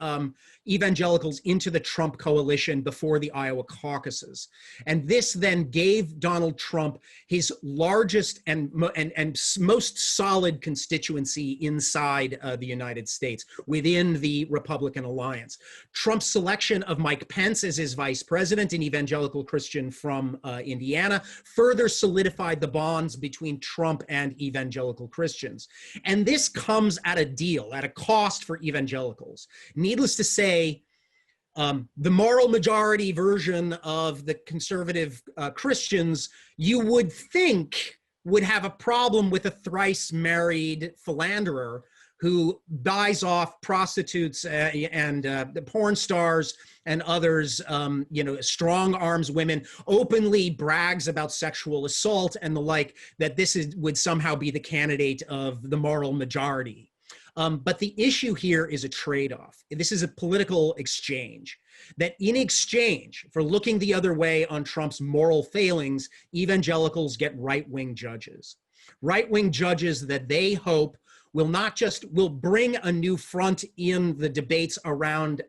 evangelicals into the Trump coalition before the Iowa caucuses. And this then gave Donald Trump his largest and most solid constituency inside the United States, within the Republican alliance. Trump's selection of Mike Pence as his vice president, an evangelical Christian from Indiana, further solidified the bonds between Trump and evangelical Christians. And this comes at a deal, at a cost for evangelicals. Needless to say, the Moral Majority version of the conservative Christians, you would think would have a problem with a thrice married philanderer who buys off prostitutes and the porn stars and others, strong arms women, openly brags about sexual assault and the like, that would somehow be the candidate of the Moral Majority. But the issue here is a trade-off. This is a political exchange, that in exchange for looking the other way on Trump's moral failings, evangelicals get right-wing judges. Right-wing judges that they hope will bring a new front in the debates around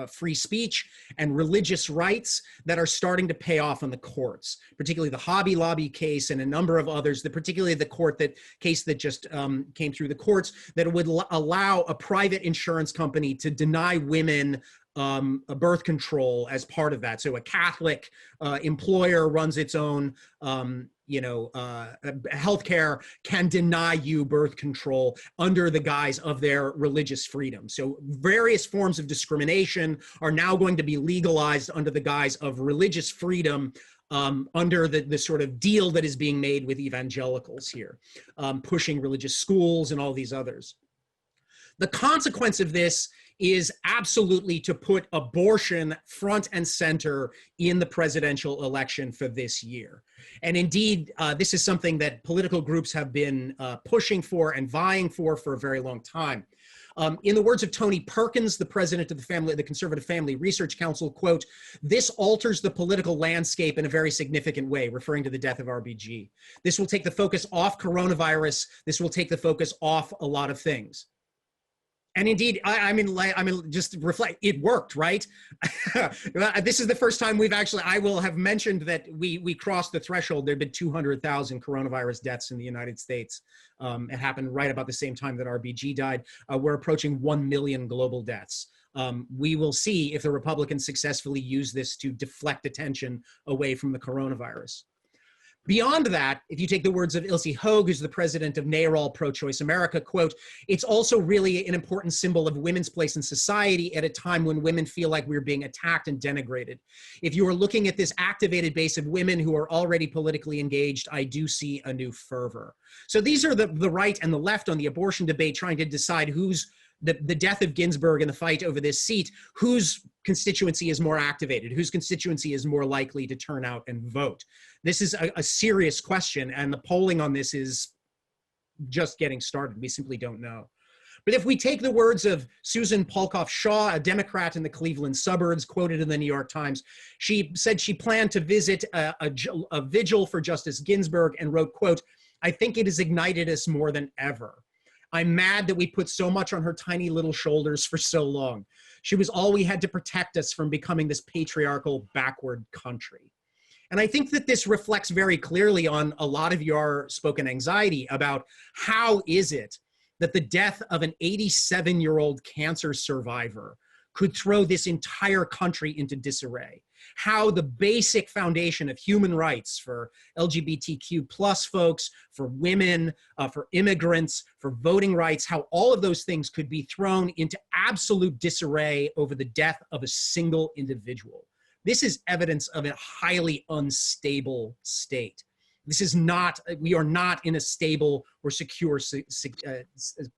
free speech and religious rights that are starting to pay off in the courts, particularly the Hobby Lobby case and a number of others, particularly the case that just came through the courts, that would allow a private insurance company to deny women a birth control as part of that. So a Catholic employer runs its own healthcare, can deny you birth control under the guise of their religious freedom. So various forms of discrimination are now going to be legalized under the guise of religious freedom, under the sort of deal that is being made with evangelicals here, pushing religious schools and all these others. The consequence of this is absolutely to put abortion front and center in the presidential election for this year. And indeed, this is something that political groups have been pushing for and vying for a very long time. In the words of Tony Perkins, the president of the Conservative Family Research Council, quote, "This alters the political landscape in a very significant way," referring to the death of RBG. "This will take the focus off coronavirus. This will take the focus off a lot of things." And indeed, I mean, just reflect, it worked, right? This is the first time I will have mentioned that we crossed the threshold. There have been 200,000 coronavirus deaths in the United States. It happened right about the same time that RBG died. We're approaching 1 million global deaths. We will see if the Republicans successfully use this to deflect attention away from the coronavirus. Beyond that, if you take the words of Ilse Hogue, who's the president of NARAL Pro-Choice America, quote, "It's also really an important symbol of women's place in society at a time when women feel like we're being attacked and denigrated. If you are looking at this activated base of women who are already politically engaged, I do see a new fervor." So these are the right and the left on the abortion debate trying to decide who's the death of Ginsburg and the fight over this seat, whose constituency is more activated, whose constituency is more likely to turn out and vote. This is a serious question, and the polling on this is just getting started. We simply don't know. But if we take the words of Susan Polkoff Shaw, a Democrat in the Cleveland suburbs, quoted in the New York Times, she said she planned to visit a vigil for Justice Ginsburg and wrote, quote, "I think it has ignited us more than ever. I'm mad that we put so much on her tiny little shoulders for so long. She was all we had to protect us from becoming this patriarchal, backward country." And I think that this reflects very clearly on a lot of your spoken anxiety about how is it that the death of an 87-year-old cancer survivor could throw this entire country into disarray. How the basic foundation of human rights for LGBTQ plus folks, for women, for immigrants, for voting rights, how all of those things could be thrown into absolute disarray over the death of a single individual. This is evidence of a highly unstable state. This is not, we are not in a stable or secure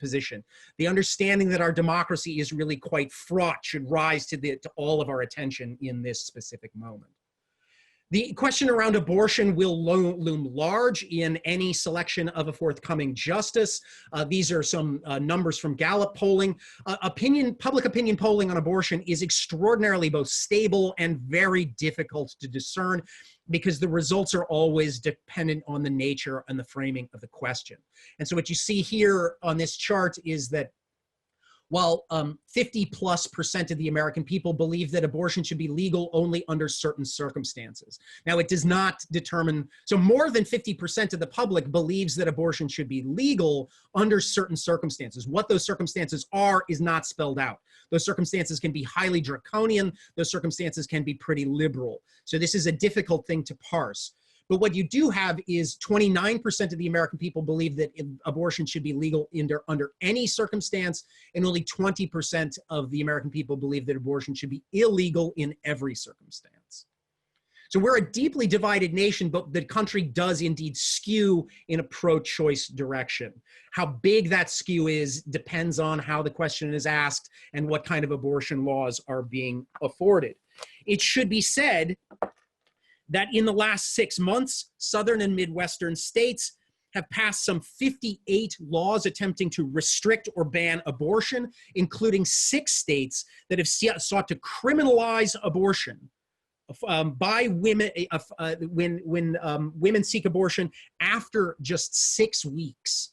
position. The understanding that our democracy is really quite fraught should rise to all of our attention in this specific moment. The question around abortion will loom large in any selection of a forthcoming justice. These are some numbers from Gallup polling. Public opinion polling on abortion is extraordinarily both stable and very difficult to discern because the results are always dependent on the nature and the framing of the question. And so what you see here on this chart is that while 50+% of the American people believe that abortion should be legal only under certain circumstances. Now, it does not determine, so more than 50% of the public believes that abortion should be legal under certain circumstances. What those circumstances are is not spelled out. Those circumstances can be highly draconian. Those circumstances can be pretty liberal. So this is a difficult thing to parse. But what you do have is 29% of the American people believe that abortion should be legal under any circumstance, and only 20% of the American people believe that abortion should be illegal in every circumstance. So we're a deeply divided nation, but the country does indeed skew in a pro-choice direction. How big that skew is depends on how the question is asked and what kind of abortion laws are being afforded. It should be said that in the last 6 months, Southern and Midwestern states have passed some 58 laws attempting to restrict or ban abortion, including 6 states that have sought to criminalize abortion by women when women seek abortion after just 6 weeks.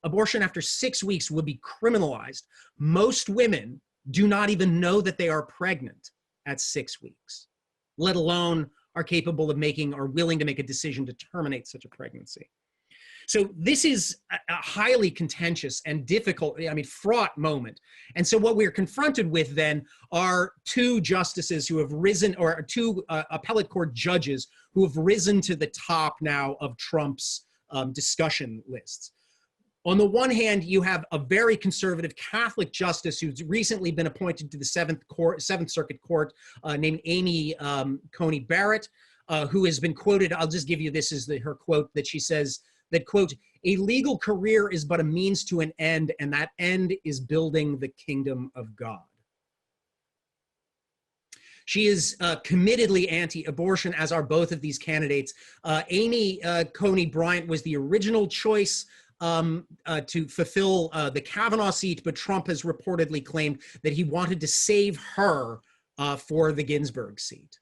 Abortion after 6 weeks will be criminalized. Most women do not even know that they are pregnant at 6 weeks, let alone are capable of making or willing to make a decision to terminate such a pregnancy. So this is a highly contentious and difficult, fraught moment. And so what we're confronted with then are 2 justices who have risen, or 2 appellate court judges who have risen to the top now of Trump's discussion lists. On the one hand, you have a very conservative Catholic justice who's recently been appointed to the Seventh Circuit Court named Amy Coney Barrett, who has been quoted. I'll just give you this as her quote that she says that, quote, A legal career is but a means to an end, and that end is building the kingdom of God. She is committedly anti-abortion, as are both of these candidates. Amy Coney Bryant was the original choice to fulfill the Kavanaugh seat, but Trump has reportedly claimed that he wanted to save her for the Ginsburg seat.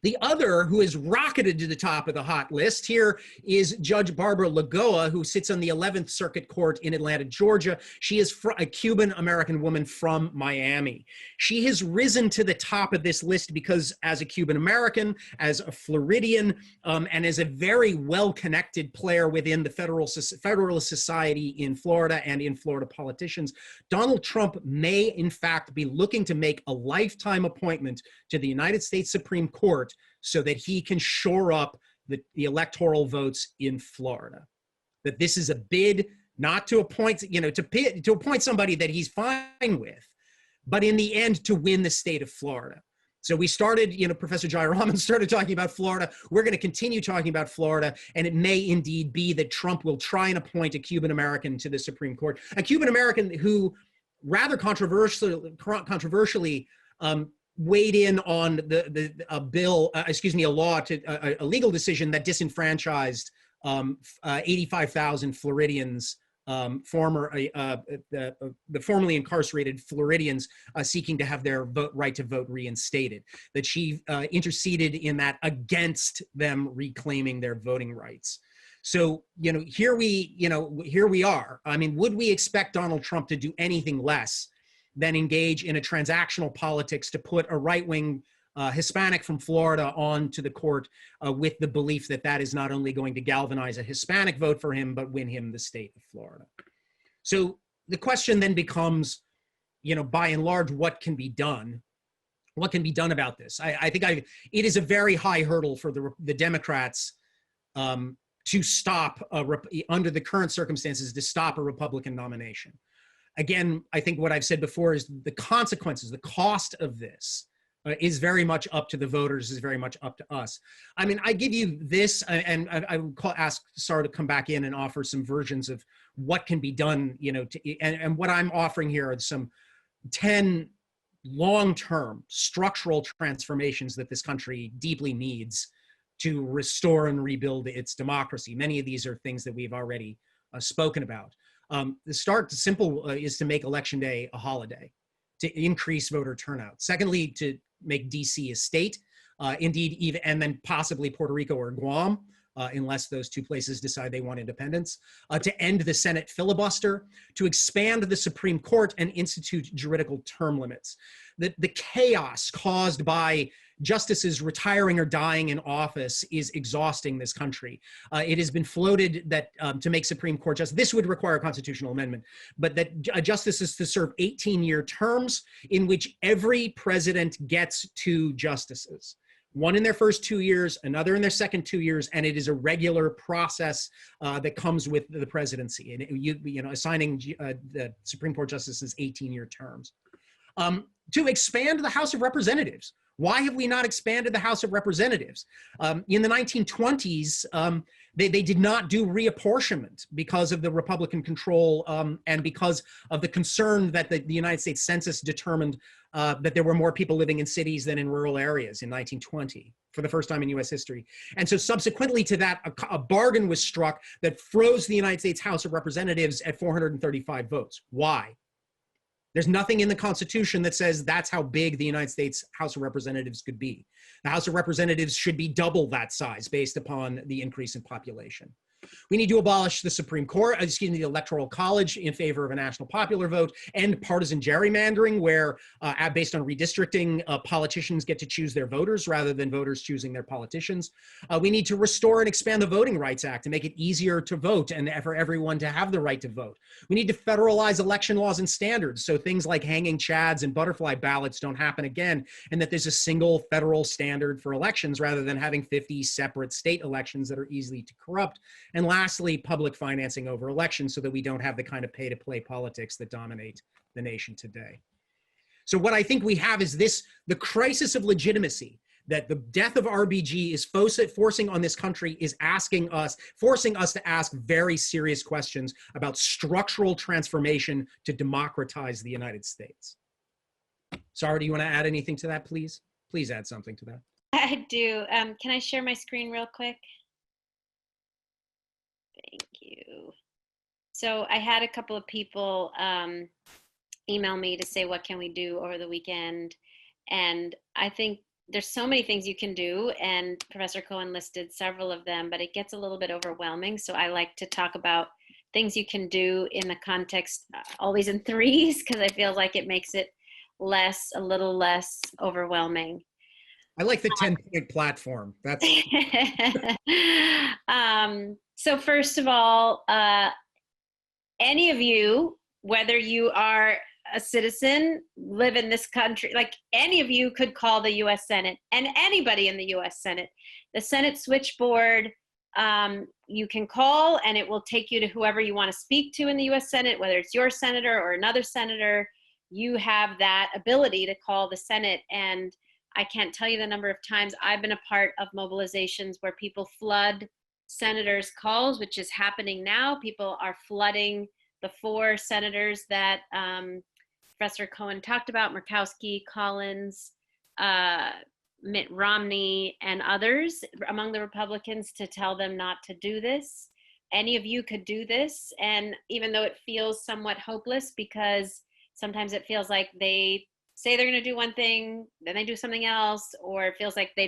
The other who has rocketed to the top of the hot list here is Judge Barbara Lagoa, who sits on the 11th Circuit Court in Atlanta, Georgia. She is a Cuban-American woman from Miami. She has risen to the top of this list because as a Cuban-American, as a Floridian, and as a very well-connected player within the Federalist Society in Florida and in Florida politicians, Donald Trump may in fact be looking to make a lifetime appointment to the United States Supreme Court so that he can shore up the electoral votes in Florida. That this is a bid not to appoint, to appoint somebody that he's fine with, but in the end to win the state of Florida. So we started, Professor Jayaraman started talking about Florida. We're going to continue talking about Florida, and it may indeed be that Trump will try and appoint a Cuban-American to the Supreme Court, a Cuban-American who rather controversially weighed in on a legal decision that disenfranchised 85,000 Floridians, the formerly incarcerated Floridians seeking to have their right to vote reinstated. That she interceded in that against them reclaiming their voting rights. So, here we are. I mean, would we expect Donald Trump to do anything less than engage in a transactional politics to put a right-wing Hispanic from Florida onto the court with the belief that that is not only going to galvanize a Hispanic vote for him, but win him the state of Florida? So the question then becomes, by and large, what can be done? What can be done about this? I think it is a very high hurdle for the Democrats to stop, under the current circumstances, to stop a Republican nomination. Again, I think what I've said before is the consequences, the cost of this is very much up to the voters, is very much up to us. I mean, I give you this, and I would ask Sarah to come back in and offer some versions of what can be done, and what I'm offering here are some 10 long-term structural transformations that this country deeply needs to restore and rebuild its democracy. Many of these are things that we've already spoken about. The simple is to make Election Day a holiday, to increase voter turnout. Secondly, to make DC a state, and then possibly Puerto Rico or Guam, unless those two places decide they want independence. To end the Senate filibuster, to expand the Supreme Court and institute juridical term limits. The chaos caused by justices retiring or dying in office is exhausting this country. It has been floated that to make Supreme Court justice, this would require a constitutional amendment, but that justices to serve 18-year terms in which every president gets 2 justices. One in their first 2 years, another in their second 2 years, and it is a regular process that comes with the presidency. And assigning the Supreme Court justices 18-year terms. To expand the House of Representatives. Why have we not expanded the House of Representatives? In the 1920s, they did not do reapportionment because of the Republican control and because of the concern that the United States Census determined that there were more people living in cities than in rural areas in 1920, for the first time in US history. And so subsequently to that, a bargain was struck that froze the United States House of Representatives at 435 votes. Why? There's nothing in the Constitution that says that's how big the United States House of Representatives could be. The House of Representatives should be double that size based upon the increase in population. We need to abolish the Supreme Court, the Electoral College in favor of a national popular vote, and partisan gerrymandering where, based on redistricting, politicians get to choose their voters rather than voters choosing their politicians. We need to restore and expand the Voting Rights Act to make it easier to vote and for everyone to have the right to vote. We need to federalize election laws and standards so things like hanging chads and butterfly ballots don't happen again, and that there's a single federal standard for elections rather than having 50 separate state elections that are easily to corrupt. And lastly, public financing over elections so that we don't have the kind of pay-to-play politics that dominate the nation today. So what I think we have is the crisis of legitimacy that the death of RBG is forcing on this country, is forcing us to ask very serious questions about structural transformation to democratize the United States. Sarah, do you want to add anything to that, please? Please add something to that. I do. Can I share my screen real quick? Thank you. So I had a couple of people email me to say, what can we do over the weekend? And I think there's so many things you can do, and Professor Cohen listed several of them, but it gets a little bit overwhelming. So I like to talk about things you can do in the context, always in threes, because I feel like it makes it a little less overwhelming. I like the 10-point platform. That's so first of all, any of you, whether you are a citizen, live in this country, like any of you could call the US Senate, and anybody in the US Senate. The Senate switchboard, you can call and it will take you to whoever you want to speak to in the US Senate, whether it's your senator or another senator. You have that ability to call the Senate, and I can't tell you the number of times I've been a part of mobilizations where people flood senators' calls, which is happening now. People are flooding the 4 senators that Professor Cohen talked about, Murkowski, Collins, Mitt Romney, and others among the Republicans, to tell them not to do this. Any of you could do this. And even though it feels somewhat hopeless, because sometimes it feels like they say they're going to do one thing, then they do something else, or it feels like they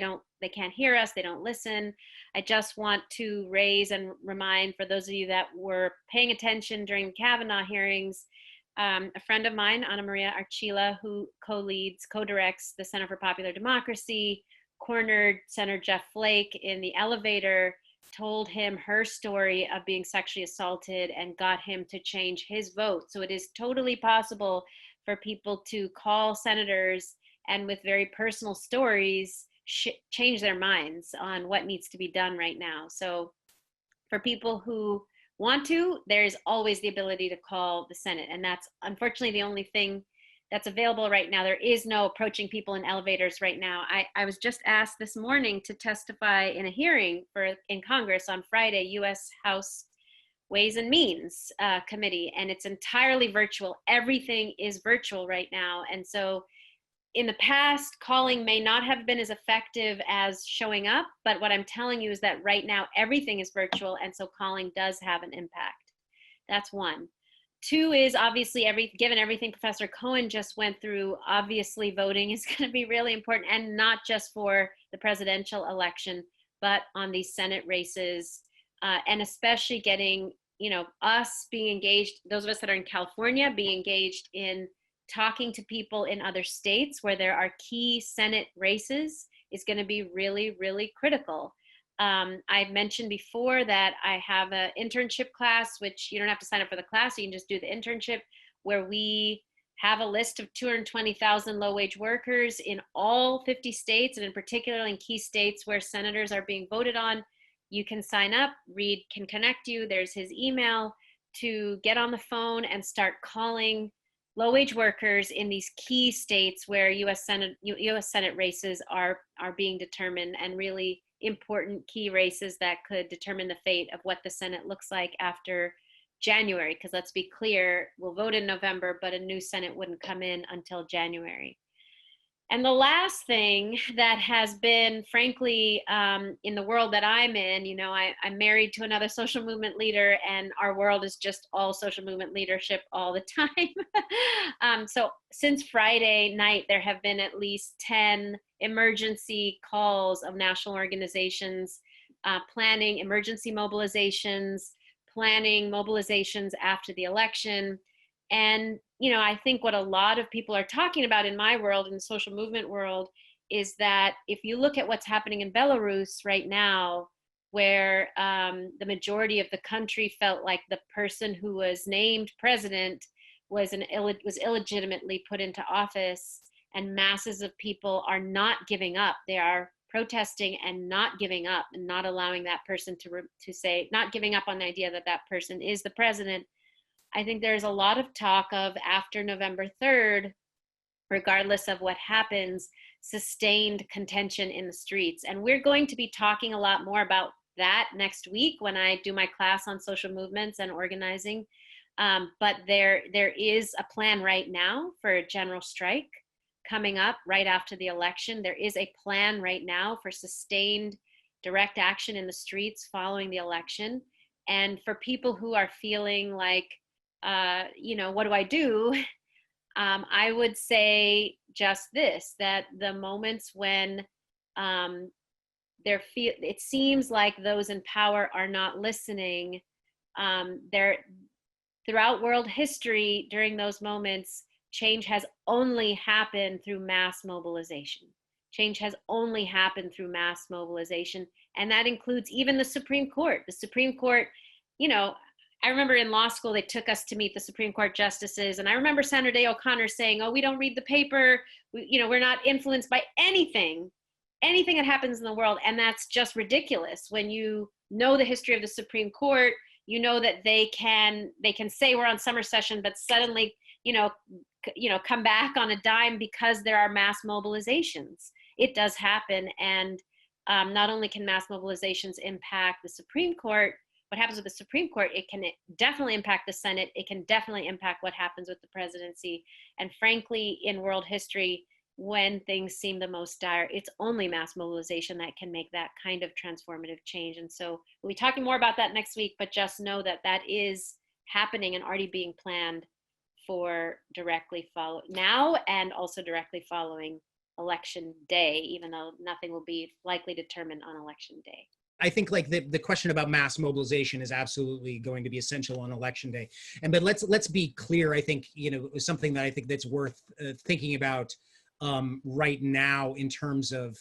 can't hear us, they don't listen. I just want to raise and remind, for those of you that were paying attention during the Kavanaugh hearings, a friend of mine, Ana Maria Archila, who co-directs the Center for Popular Democracy, cornered Senator Jeff Flake in the elevator, told him her story of being sexually assaulted, and got him to change his vote. So it is totally possible for people to call senators and with very personal stories change their minds on what needs to be done right now. So for people who want to, there's always the ability to call the Senate. And that's unfortunately the only thing that's available right now. There is no approaching people in elevators right now. I was just asked this morning to testify in a hearing in Congress on Friday, U.S. House Ways and Means Committee, and it's entirely virtual. Everything is virtual right now. And so in the past, calling may not have been as effective as showing up, but what I'm telling you is that right now everything is virtual, and so calling does have an impact. That's one. 2 is obviously, given everything Professor Cohen just went through, obviously voting is going to be really important, and not just for the presidential election, but on these Senate races, and especially getting, us being engaged, those of us that are in California, being engaged in talking to people in other states where there are key Senate races is going to be really, really critical. I mentioned before that I have an internship class, which you don't have to sign up for the class, you can just do the internship, where we have a list of 220,000 low-wage workers in all 50 states, and in particular in key states where senators are being voted on. You can sign up, Reed can connect you, there's his email, to get on the phone and start calling low-wage workers in these key states where U.S. Senate races are being determined, and really important key races that could determine the fate of what the Senate looks like after January. Because let's be clear, we'll vote in November, but a new Senate wouldn't come in until January. And the last thing that has been, frankly, in the world that I'm in, I'm married to another social movement leader, and our world is just all social movement leadership all the time. So since Friday night, there have been at least 10 emergency calls of national organizations planning emergency mobilizations, planning mobilizations after the election. And I think what a lot of people are talking about in my world, in the social movement world, is that if you look at what's happening in Belarus right now, where the majority of the country felt like the person who was named president was illegitimately put into office, and masses of people are not giving up. They are protesting and not giving up, and not allowing that person to say, not giving up on the idea that that person is the president. I think there's a lot of talk of, after November 3rd, regardless of what happens, sustained contention in the streets. And we're going to be talking a lot more about that next week when I do my class on social movements and organizing. But there is a plan right now for a general strike coming up right after the election. There is a plan right now for sustained direct action in the streets following the election. And for people who are feeling like, what do I do? I would say just this, that the moments when it seems like those in power are not listening, throughout world history, during those moments, change has only happened through mass mobilization. Change has only happened through mass mobilization. And that includes even the Supreme Court. The Supreme Court, I remember in law school, they took us to meet the Supreme Court justices. And I remember Sandra Day O'Connor saying, oh, we don't read the paper. We're not influenced by anything that happens in the world. And that's just ridiculous. When you know the history of the Supreme Court, you know that they can say we're on summer session, but suddenly, come back on a dime because there are mass mobilizations. It does happen. And not only can mass mobilizations impact the Supreme Court, what happens with the Supreme Court, it can definitely impact the Senate. It can definitely impact what happens with the presidency. And frankly, in world history, when things seem the most dire, it's only mass mobilization that can make that kind of transformative change. And so we'll be talking more about that next week, but just know that that is happening and already being planned for directly now and also directly following election day, even though nothing will be likely determined on election day. I think like the question about mass mobilization is absolutely going to be essential on election day. But let's be clear. I think, something that I think that's worth thinking about right now in terms of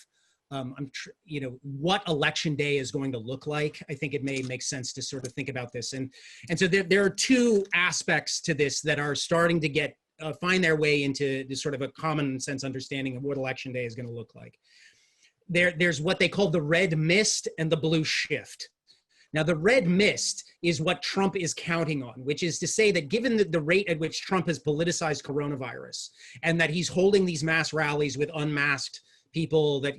what election day is going to look like. I think it may make sense to sort of think about this. And so there are two aspects to this that are starting to find their way into this sort of a common sense understanding of what election day is going to look like. There's what they call the red mist and the blue shift. Now, the red mist is what Trump is counting on, which is to say that given the rate at which Trump has politicized coronavirus and that he's holding these mass rallies with unmasked people, that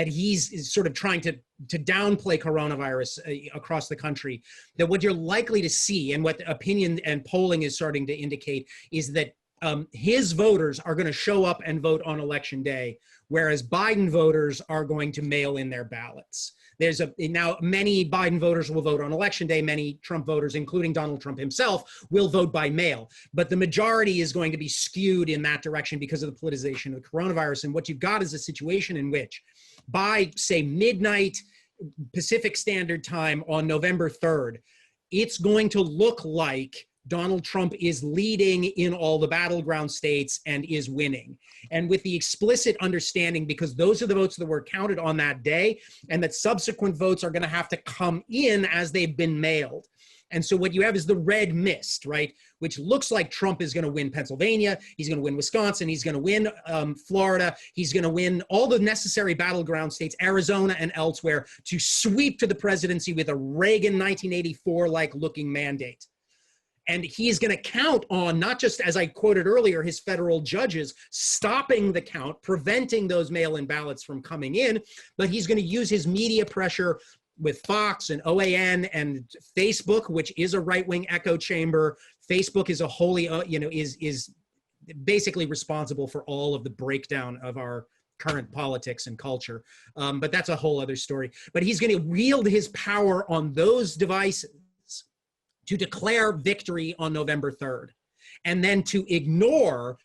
he's sort of trying to downplay coronavirus across the country, that what you're likely to see and what the opinion and polling is starting to indicate is that his voters are going to show up and vote on election day, whereas Biden voters are going to mail in their ballots. Now many Biden voters will vote on election day. Many Trump voters, including Donald Trump himself, will vote by mail. But the majority is going to be skewed in that direction because of the politicization of the coronavirus. And what you've got is a situation in which by, say, midnight Pacific Standard Time on November 3rd, it's going to look like Donald Trump is leading in all the battleground states and is winning. And with the explicit understanding, because those are the votes that were counted on that day, and that subsequent votes are going to have to come in as they've been mailed. And so what you have is the red mist, right? Which looks like Trump is going to win Pennsylvania. He's going to win Wisconsin. He's going to win Florida. He's going to win all the necessary battleground states, Arizona and elsewhere, to sweep to the presidency with a Reagan 1984-like looking mandate. And he's going to count on, not just, as I quoted earlier, his federal judges stopping the count, preventing those mail-in ballots from coming in, but he's going to use his media pressure with Fox and OAN and Facebook, which is a right-wing echo chamber. Facebook is a wholly, is basically responsible for all of the breakdown of our current politics and culture. But that's a whole other story. But he's going to wield his power on those devices to declare victory on November 3rd, and then to ignore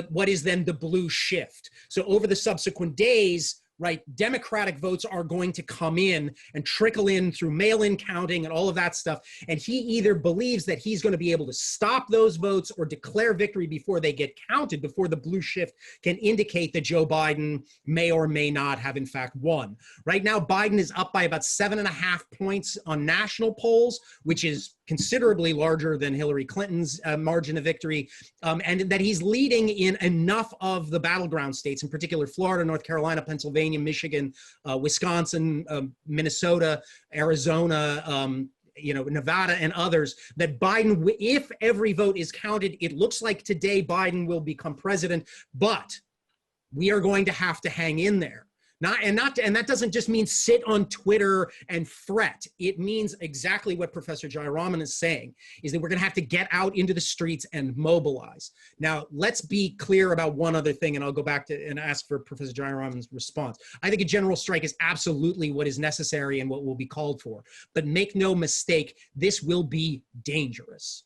what is then the blue shift. So over the subsequent days, right, Democratic votes are going to come in and trickle in through mail-in counting and all of that stuff. And he either believes that he's going to be able to stop those votes or declare victory before they get counted, before the blue shift can indicate that Joe Biden may or may not have in fact won. Right now, Biden is up by about 7.5 points on national polls, which is considerably larger than Hillary Clinton's margin of victory, and that he's leading in enough of the battleground states, in particular Florida, North Carolina, Pennsylvania, Michigan, Wisconsin, Minnesota, Arizona, Nevada and others, that Biden, if every vote is counted, it looks like today Biden will become president, but we are going to have to hang in there. And that doesn't just mean sit on Twitter and fret. It means exactly what Professor Jayaraman is saying, is that we're going to have to get out into the streets and mobilize. Now, let's be clear about one other thing, and I'll go back to and ask for Professor Jayaraman's response. I think a general strike is absolutely what is necessary and what will be called for. But make no mistake, this will be dangerous.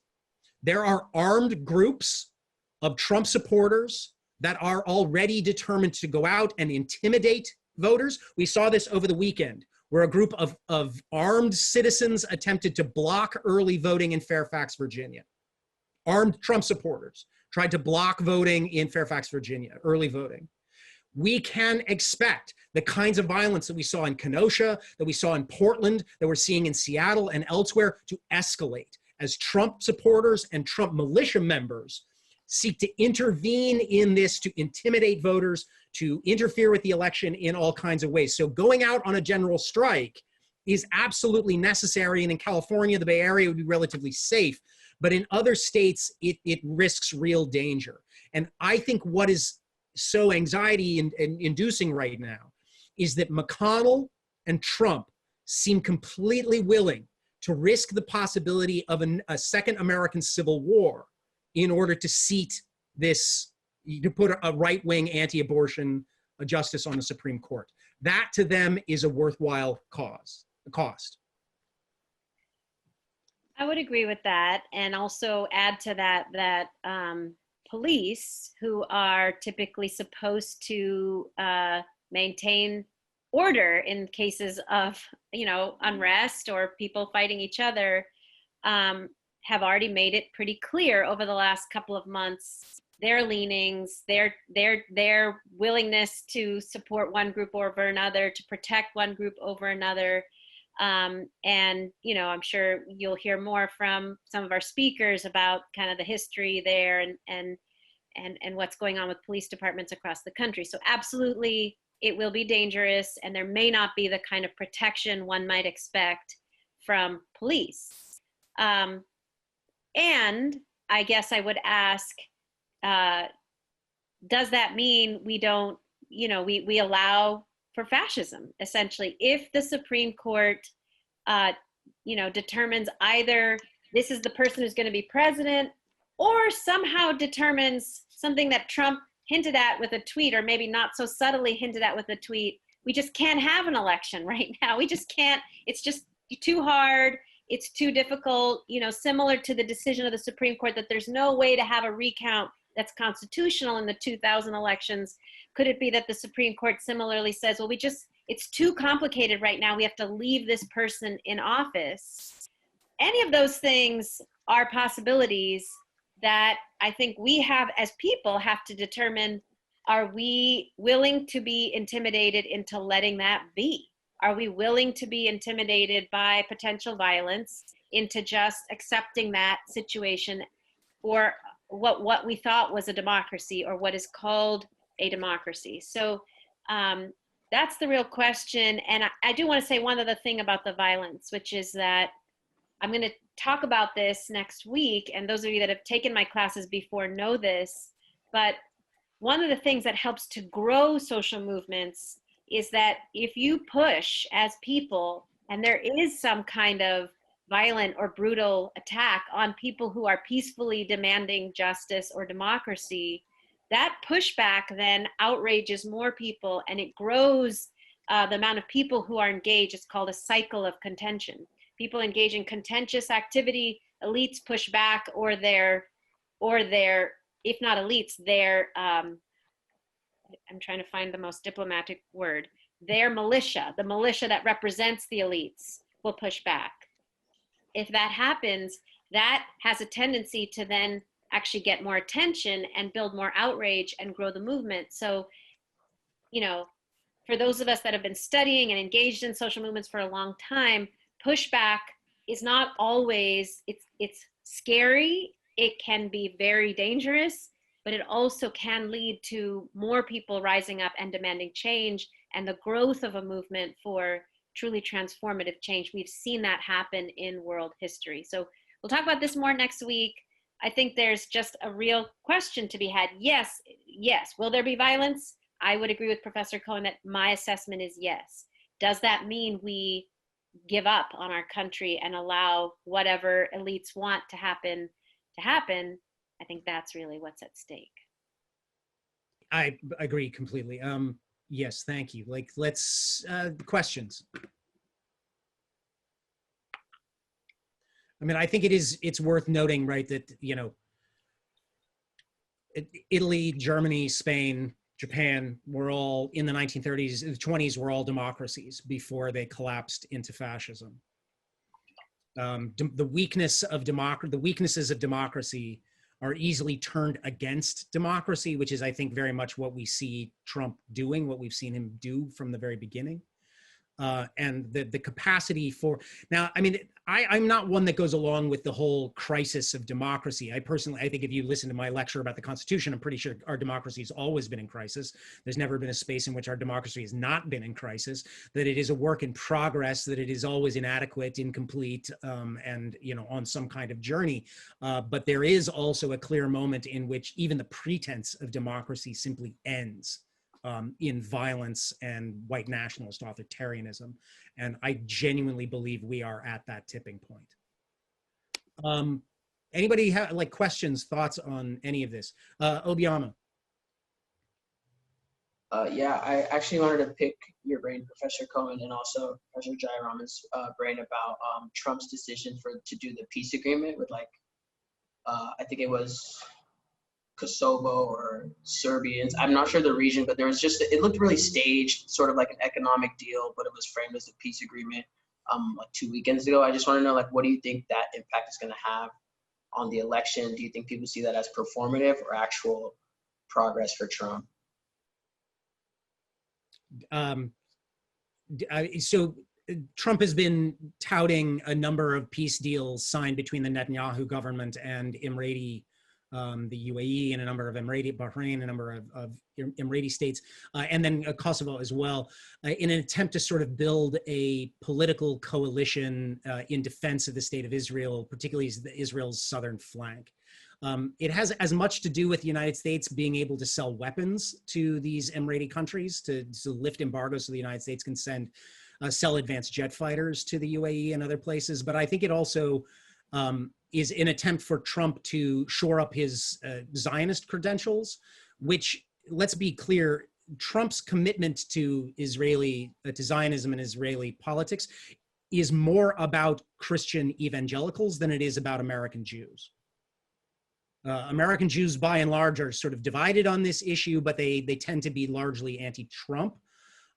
There are armed groups of Trump supporters that are already determined to go out and intimidate voters. We saw this over the weekend, where a group of armed citizens attempted to block early voting in Fairfax, Virginia. Armed Trump supporters tried to block voting in Fairfax, Virginia, early voting. We can expect the kinds of violence that we saw in Kenosha, that we saw in Portland, that we're seeing in Seattle and elsewhere to escalate as Trump supporters and Trump militia members seek to intervene in this, to intimidate voters, to interfere with the election in all kinds of ways. So going out on a general strike is absolutely necessary. And in California, the Bay Area would be relatively safe. But in other states, it risks real danger. And I think what is so anxiety-inducing right now is that McConnell and Trump seem completely willing to risk the possibility of a second American Civil War in order to seat this, to put a right-wing anti-abortion justice on the Supreme Court. That to them is a worthwhile cost. I would agree with that, and also add to that that police, who are typically supposed to maintain order in cases of, unrest or people fighting each other, have already made it pretty clear over the last couple of months their leanings, their willingness to support one group over another, to protect one group over another. And, I'm sure you'll hear more from some of our speakers about kind of the history there and what's going on with police departments across the country. So absolutely, it will be dangerous, and there may not be the kind of protection one might expect from police. And I guess I would ask, does that mean we don't, we allow for fascism, essentially? If the Supreme Court, determines either this is the person who's going to be president, or somehow determines something that Trump hinted at with a tweet, or maybe not so subtly hinted at with a tweet, we just can't have an election right now. We just can't. It's just too hard. It's too difficult, similar to the decision of the Supreme Court that there's no way to have a recount that's constitutional in the 2000 elections. Could it be that the Supreme Court similarly says, well, it's too complicated right now. We have to leave this person in office. Any of those things are possibilities that I think we have, as people, have to determine, are we willing to be intimidated into letting that be? Are we willing to be intimidated by potential violence into just accepting that situation for what we thought was a democracy, or what is called a democracy? So that's the real question. And I do want to say one other thing about the violence, which is that I'm going to talk about this next week. And those of you that have taken my classes before know this, but one of the things that helps to grow social movements is that if you push as people, and there is some kind of violent or brutal attack on people who are peacefully demanding justice or democracy, that pushback then outrages more people, and it grows the amount of people who are engaged. It's called a cycle of contention. People engage in contentious activity, elites push back, or they're, if not elites, they're, I'm trying to find the most diplomatic word, their militia, the militia that represents the elites, will push back. If that happens, that has a tendency to then actually get more attention and build more outrage and grow the movement. So, for those of us that have been studying and engaged in social movements for a long time, pushback is not always, it's scary, it can be very dangerous, but it also can lead to more people rising up and demanding change and the growth of a movement for truly transformative change. We've seen that happen in world history. So we'll talk about this more next week. I think there's just a real question to be had. Yes, will there be violence? I would agree with Professor Cohen that my assessment is yes. Does that mean we give up on our country and allow whatever elites want to happen to happen? I think that's really what's at stake. I agree completely. Yes, thank you. Like, let's, questions. I mean, I think it's worth noting, right, that, you know, Italy, Germany, Spain, Japan were all in the 1930s, the 20s were all democracies before they collapsed into fascism. The weaknesses of democracy are easily turned against democracy, which is, I think, very much what we see Trump doing, what we've seen him do from the very beginning. And the capacity for, now, I mean, I'm not one that goes along with the whole crisis of democracy. I think if you listen to my lecture about the Constitution, I'm pretty sure our democracy has always been in crisis. There's never been a space in which our democracy has not been in crisis, that it is a work in progress, that it is always inadequate, incomplete, and, you know, on some kind of journey. But there is also a clear moment in which even the pretense of democracy simply ends. In violence and white nationalist authoritarianism. And I genuinely believe we are at that tipping point. Anybody have like questions, thoughts on any of this? Obiama. Yeah, I actually wanted to pick your brain, Professor Cohen, and also Professor Jayaraman's brain about Trump's decision to do the peace agreement with, like, I think it was Kosovo or Serbians. I'm not sure the region, but there was just, it looked really staged, sort of like an economic deal, but it was framed as a peace agreement like 2 weekends ago. I just want to know, like, what do you think that impact is going to have on the election? Do you think people see that as performative or actual progress for Trump? So Trump has been touting a number of peace deals signed between the Netanyahu government and Emirati, the UAE, and a number of Bahrain, a number of Emirati states, and then Kosovo as well, in an attempt to sort of build a political coalition in defense of the state of Israel, particularly Israel's southern flank. It has as much to do with the United States being able to sell weapons to these Emirati countries to lift embargoes so the United States can sell advanced jet fighters to the UAE and other places. But I think it also is an attempt for Trump to shore up his Zionist credentials, which, let's be clear, Trump's commitment to Zionism and Israeli politics is more about Christian evangelicals than it is about American Jews. American Jews, by and large, are sort of divided on this issue, but they tend to be largely anti-Trump.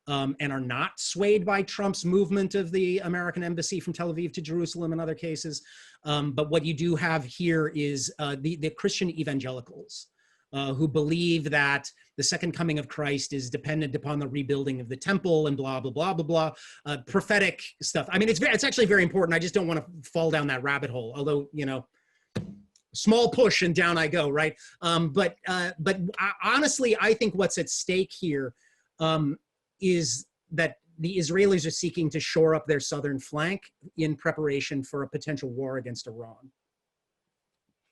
And are not swayed by Trump's movement of the American embassy from Tel Aviv to Jerusalem in other cases. But what you do have here is the Christian evangelicals who believe that the second coming of Christ is dependent upon the rebuilding of the temple and blah, blah, blah, blah, blah, prophetic stuff. I mean, it's actually very important. I just don't want to fall down that rabbit hole, although, you know, small push and down I go, right? But honestly, I think what's at stake here is that the Israelis are seeking to shore up their southern flank in preparation for a potential war against Iran.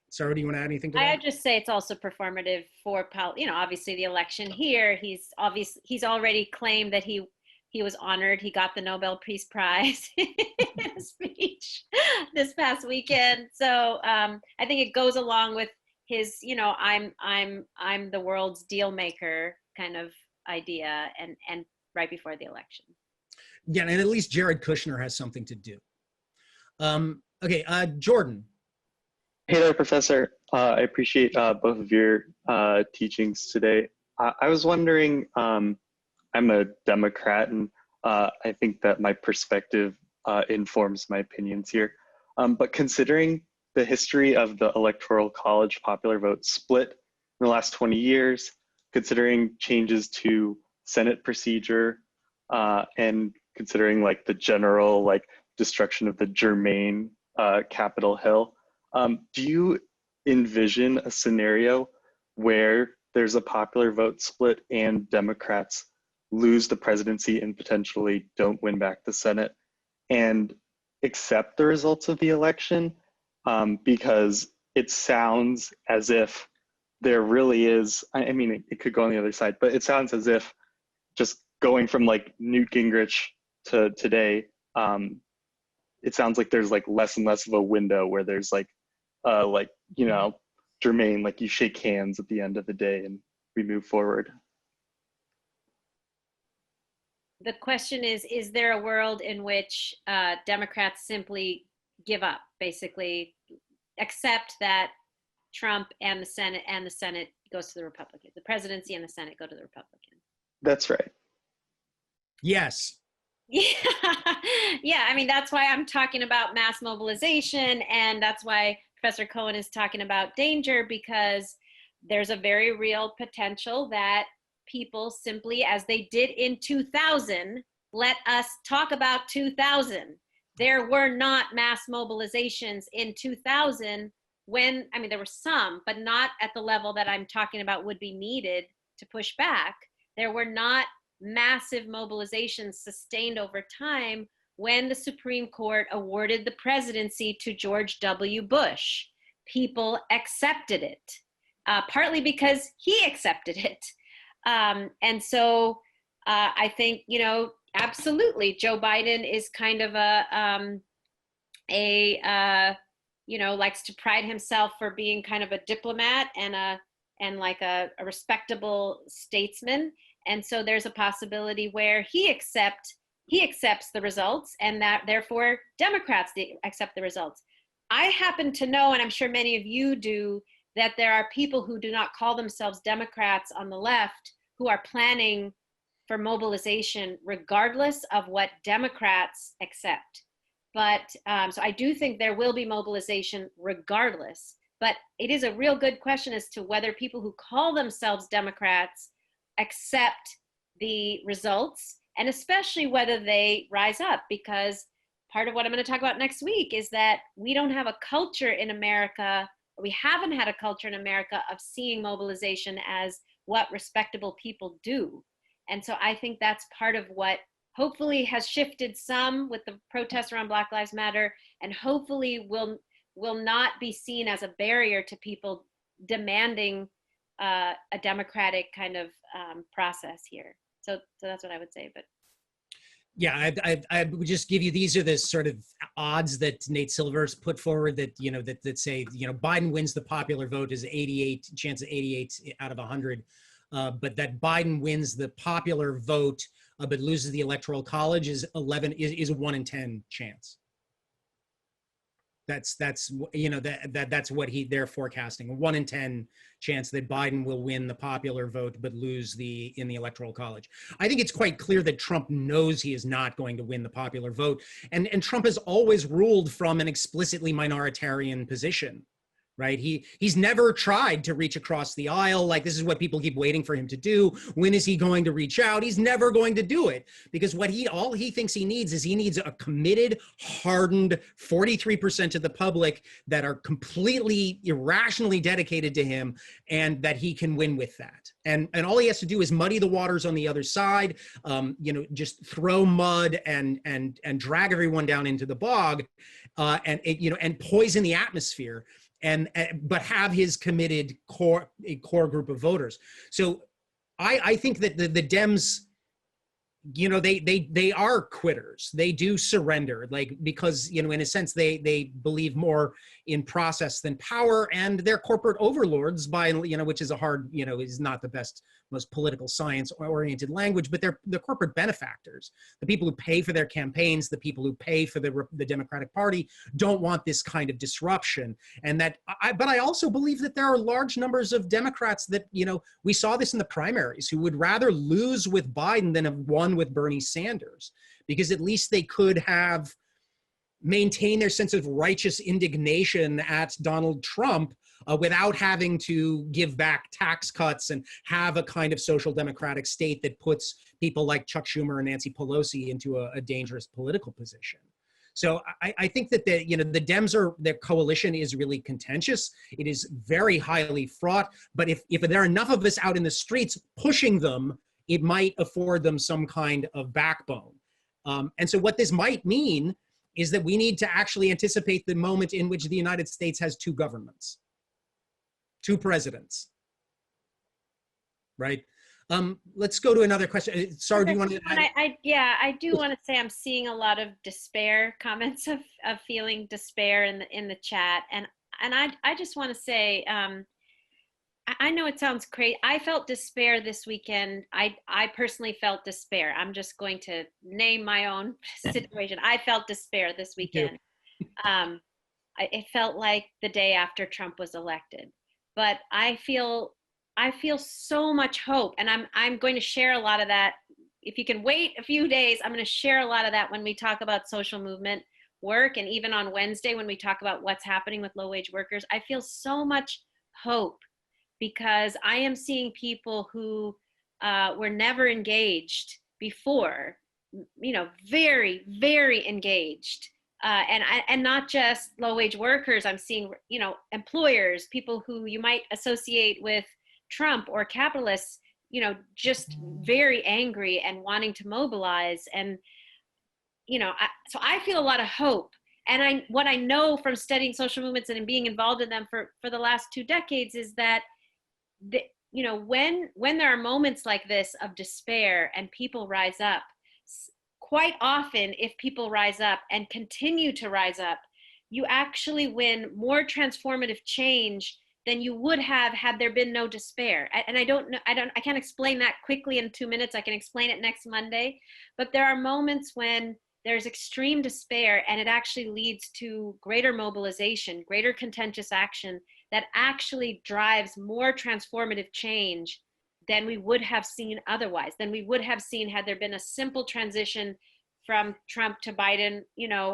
Sarah, do you want to add anything to that? I'd just say it's also performative for, you know, obviously the election here. He's already claimed that he was honored. He got the Nobel Peace Prize in a speech this past weekend. So I think it goes along with his, you know, I'm the world's deal maker kind of idea, and right before the election. Yeah, and at least Jared Kushner has something to do. Okay, Jordan. Hey there, Professor. I appreciate both of your teachings today. I was wondering, I'm a Democrat, and I think that my perspective informs my opinions here. But considering the history of the Electoral College popular vote split in the last 20 years, considering changes to Senate procedure, and considering like the general like destruction of the germane Capitol Hill, do you envision a scenario where there's a popular vote split and Democrats lose the presidency and potentially don't win back the Senate and accept the results of the election? Because it sounds as if there really is, I mean, it could go on the other side, but it sounds as if just going from like Newt Gingrich to today, it sounds like there's like less and less of a window where there's like, you know, Jermaine, like you shake hands at the end of the day and we move forward. The question is there a world in which Democrats simply give up, basically accept that Trump and the Senate goes to the Republicans, the presidency and the Senate go to the Republicans? That's right. Yes. Yeah, yeah. I mean, that's why I'm talking about mass mobilization, and that's why Professor Cohen is talking about danger, because there's a very real potential that people simply, as they did in 2000, let us talk about 2000. There were not mass mobilizations in 2000 when, I mean, there were some, but not at the level that I'm talking about would be needed to push back. There were not massive mobilizations sustained over time when the Supreme Court awarded the presidency to George W. Bush. People accepted it, partly because he accepted it. And so I think, you know, absolutely, Joe Biden is kind of you know, likes to pride himself for being kind of a diplomat and like a respectable statesman. And so there's a possibility where he accepts the results, and that therefore Democrats accept the results. I happen to know, and I'm sure many of you do, that there are people who do not call themselves Democrats on the left who are planning for mobilization regardless of what Democrats accept. But so I do think there will be mobilization regardless, but it is a real good question as to whether people who call themselves Democrats accept the results, and especially whether they rise up, because part of what I'm going to talk about next week is that we don't have a culture in America, or we haven't had a culture in America of seeing mobilization as what respectable people do. And so I think that's part of what hopefully has shifted some with the protests around Black Lives Matter, and hopefully will not be seen as a barrier to people demanding a democratic kind of process here. So that's what I would say. But yeah, I would just give you, these are the sort of odds that Nate Silver's put forward that, you know, that say, you know, Biden wins the popular vote is 88, chance of 88 out of 100. But that Biden wins the popular vote but loses the electoral college is a 1 in 10 chance. That's you know, that's what they're forecasting, a 1 in 10 chance that Biden will win the popular vote but lose in the electoral college. I think it's quite clear that Trump knows he is not going to win the popular vote, and Trump has always ruled from an explicitly minoritarian position. Right? He's never tried to reach across the aisle. Like, this is what people keep waiting for him to do. When is he going to reach out? He's never going to do it, because all he thinks he needs is a committed, hardened 43% of the public that are completely irrationally dedicated to him, and that he can win with that. And all he has to do is muddy the waters on the other side, you know, just throw mud and drag everyone down into the bog, and poison the atmosphere. But have his committed core group of voters. So I think that the Dems, you know, they are quitters. They do surrender, like, because, you know, in a sense they believe more in process than power, and they're corporate overlords by, you know, which is is not the best, most political science oriented language, but they're the corporate benefactors. The people who pay for their campaigns, the people who pay for the Democratic Party don't want this kind of disruption. And but I also believe that there are large numbers of Democrats that, you know, we saw this in the primaries, who would rather lose with Biden than have won with Bernie Sanders, because at least they could have maintained their sense of righteous indignation at Donald Trump without having to give back tax cuts and have a kind of social democratic state that puts people like Chuck Schumer and Nancy Pelosi into a dangerous political position. So I think that the Dems their coalition is really contentious. It is very highly fraught, but if there are enough of us out in the streets pushing them, it might afford them some kind of backbone. And so what this might mean is that we need to actually anticipate the moment in which the United States has two governments, two presidents. right? Let's go to another question. Sorry, do you want to? I do want to say I'm seeing a lot of despair comments of feeling despair in the chat, and I just want to say I know it sounds crazy. I felt despair this weekend. I personally felt despair. I'm just going to name my own situation. I felt despair this weekend. It felt like the day after Trump was elected, but I feel so much hope, and I'm going to share a lot of that. If you can wait a few days, I'm going to share a lot of that when we talk about social movement work, and even on Wednesday when we talk about what's happening with low-wage workers. I feel so much hope because I am seeing people who were never engaged before, very, very engaged. And not just low-wage workers. I'm seeing, employers, people who you might associate with Trump or capitalists, just very angry and wanting to mobilize. And, so I feel a lot of hope. And what I know from studying social movements and being involved in them for the last 2 decades is that, when there are moments like this of despair and people rise up, quite often, if people rise up and continue to rise up, you actually win more transformative change than you would have had there been no despair. And I can't explain that quickly in 2 minutes. I can explain it next Monday. But there are moments when there's extreme despair and it actually leads to greater mobilization, greater contentious action that actually drives more transformative change than we would have seen otherwise, than we would have seen had there been a simple transition from Trump to Biden,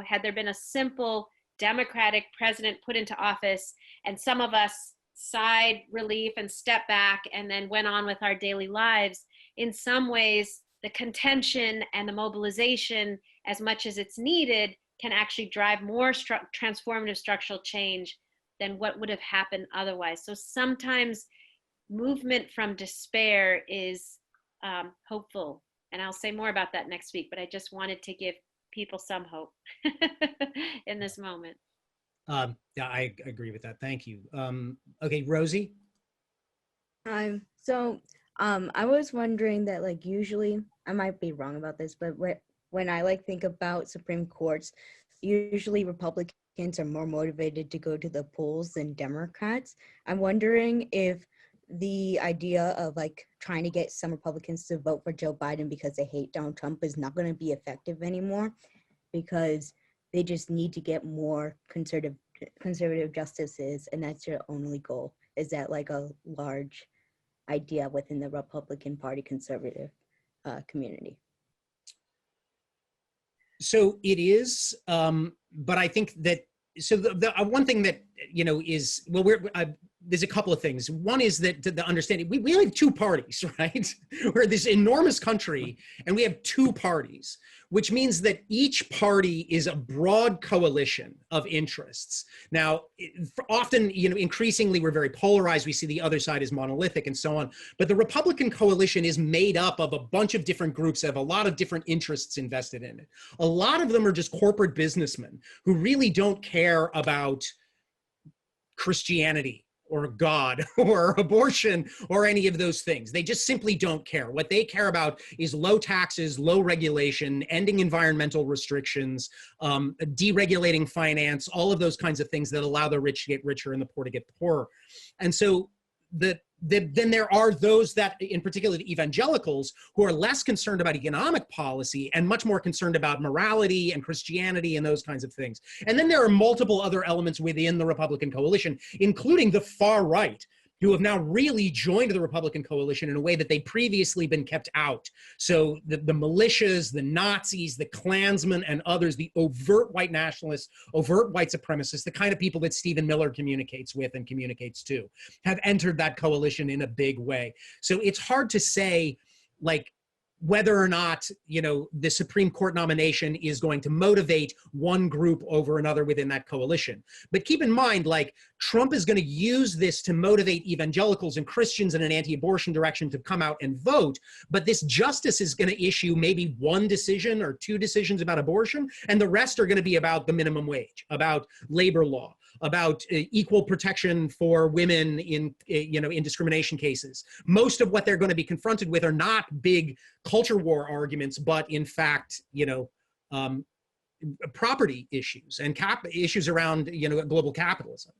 had there been a simple Democratic president put into office and some of us sighed relief and stepped back and then went on with our daily lives. In some ways, the contention and the mobilization, as much as it's needed, can actually drive more transformative structural change than what would have happened otherwise. So sometimes movement from despair is hopeful. And I'll say more about that next week, but I just wanted to give people some hope in this moment. Yeah, I agree with that. Thank you. Okay, Rosie? So I was wondering that, usually, I might be wrong about this, but when I think about Supreme Courts, usually Republicans are more motivated to go to the polls than Democrats. I'm wondering if the idea of trying to get some Republicans to vote for Joe Biden because they hate Donald Trump is not going to be effective anymore, because they just need to get more conservative justices, and that's their only goal. Is that a large idea within the Republican Party conservative community? So it is, but I think that, so the one thing that, is, well, there's a couple of things. One is that the understanding, we have 2 parties, right? We're this enormous country and we have 2 parties, which means that each party is a broad coalition of interests. Now, often, increasingly we're very polarized. We see the other side as monolithic and so on. But the Republican coalition is made up of a bunch of different groups that have a lot of different interests invested in it. A lot of them are just corporate businessmen who really don't care about Christianity or God or abortion or any of those things. They just simply don't care. What they care about is low taxes, low regulation, ending environmental restrictions, deregulating finance, all of those kinds of things that allow the rich to get richer and the poor to get poorer. And so then there are those that, in particular the evangelicals, who are less concerned about economic policy and much more concerned about morality and Christianity and those kinds of things. And then there are multiple other elements within the Republican coalition, including the far right, who have now really joined the Republican coalition in a way that they'd previously been kept out. So the militias, the Nazis, the Klansmen, and others, the overt white nationalists, overt white supremacists, the kind of people that Stephen Miller communicates with and communicates to, have entered that coalition in a big way. So it's hard to say, whether or not, the Supreme Court nomination is going to motivate one group over another within that coalition. But keep in mind, Trump is going to use this to motivate evangelicals and Christians in an anti-abortion direction to come out and vote. But this justice is going to issue maybe 1 decision or 2 decisions about abortion, and the rest are going to be about the minimum wage, about labor law, about equal protection for women in, in discrimination cases. Most of what they're going to be confronted with are not big culture war arguments, but in fact, property issues and issues around, global capitalism.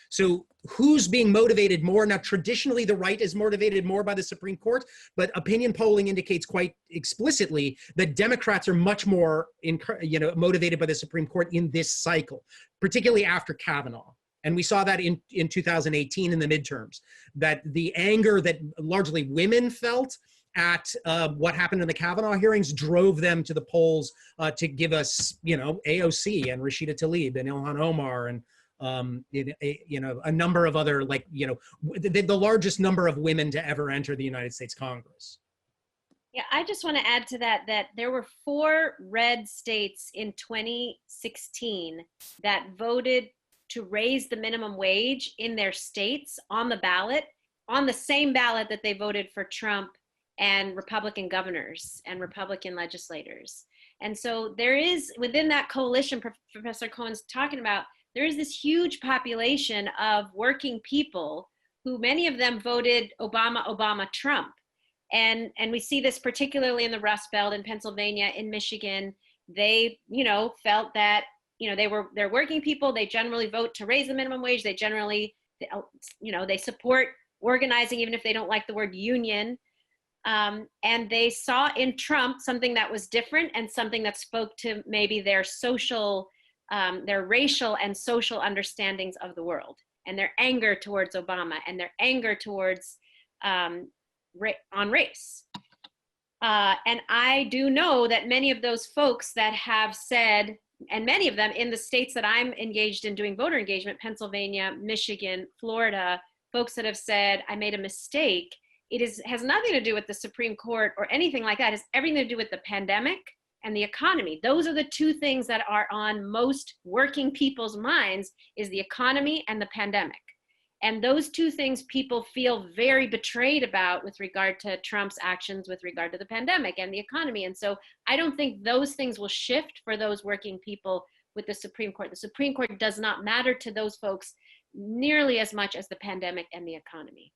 So who's being motivated more? Now, traditionally, the right is motivated more by the Supreme Court, but opinion polling indicates quite explicitly that Democrats are much more, motivated by the Supreme Court in this cycle, particularly after Kavanaugh. And we saw that in 2018 in the midterms, that the anger that largely women felt at what happened in the Kavanaugh hearings drove them to the polls to give us, AOC and Rashida Tlaib and Ilhan Omar and a number of other, the largest number of women to ever enter the United States Congress. Yeah, I just want to add to that there were 4 red states in 2016 that voted to raise the minimum wage in their states on the ballot, on the same ballot that they voted for Trump and Republican governors and Republican legislators. And so there is, within that coalition Professor Cohen's talking about, there is this huge population of working people who many of them voted Obama, Trump. And we see this particularly in the Rust Belt, in Pennsylvania, in Michigan. They, felt that, they're working people. They generally vote to raise the minimum wage. They generally, they support organizing, even if they don't like the word union. And they saw in Trump something that was different and something that spoke to maybe their social, their racial and social understandings of the world, and their anger towards Obama and their anger towards on race. And I do know that many of those folks that have said, and many of them in the states that I'm engaged in doing voter engagement, Pennsylvania, Michigan, Florida, folks that have said, I made a mistake. Has nothing to do with the Supreme Court or anything like that. It's everything to do with the pandemic and the economy. Those are the 2 things that are on most working people's minds, is the economy and the pandemic. And those 2 things people feel very betrayed about with regard to Trump's actions with regard to the pandemic and the economy. And so I don't think those things will shift for those working people with the Supreme Court. The Supreme Court does not matter to those folks nearly as much as the pandemic and the economy.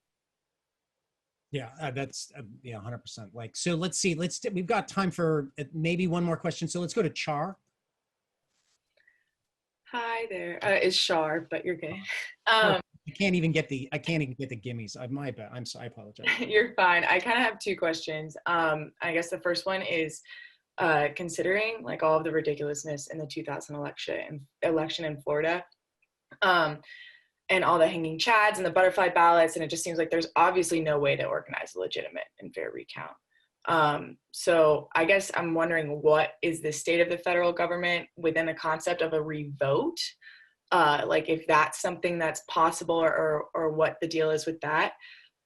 Yeah, that's 100%. So let's see. We've got time for maybe one more question. So let's go to Char. Hi there. It's Char, but you're good. I can't even get the gimmies. My bad. I'm sorry. I apologize. You're fine. I kind of have 2 questions. I guess the first one is considering all of the ridiculousness in the 2000 election in Florida. And all the hanging chads and the butterfly ballots, and it just seems like there's obviously no way to organize a legitimate and fair recount. So I guess I'm wondering, what is the state of the federal government within the concept of a revote? If that's something that's possible, or what the deal is with that.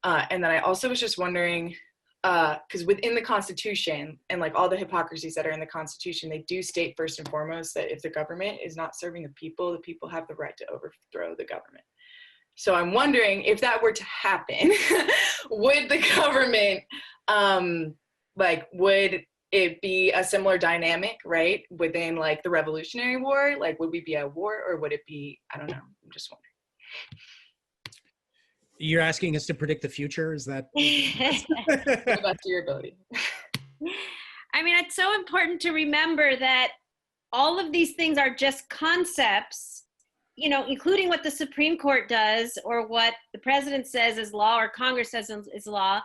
And then I also was just wondering, because within the Constitution and all the hypocrisies that are in the Constitution, they do state first and foremost that if the government is not serving the people have the right to overthrow the government. So I'm wondering, if that were to happen, would the government, would it be a similar dynamic, right, within the Revolutionary War? Would we be at war, or would it be, I don't know, I'm just wondering. You're asking us to predict the future? Is that? About your ability. I mean, it's so important to remember that all of these things are just concepts, including what the Supreme Court does, or what the president says is law, or Congress says is law.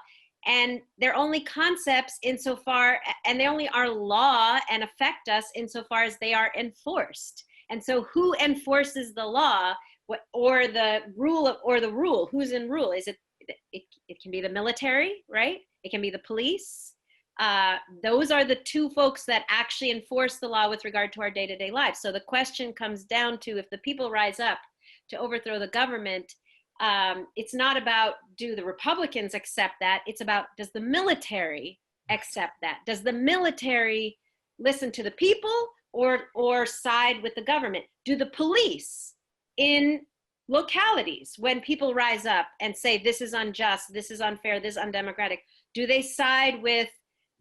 And they're only concepts insofar, and they only are law and affect us insofar as they are enforced. And so who enforces the law, or the rule? Who's in rule? Is it can be the military, right? It can be the police. Those are the 2 folks that actually enforce the law with regard to our day-to-day lives. So the question comes down to, if the people rise up to overthrow the government, it's not about, do the Republicans accept that? It's about, does the military accept that? Does the military listen to the people or side with the government? Do the police in localities, when people rise up and say, this is unjust, this is unfair, this is undemocratic, do they side with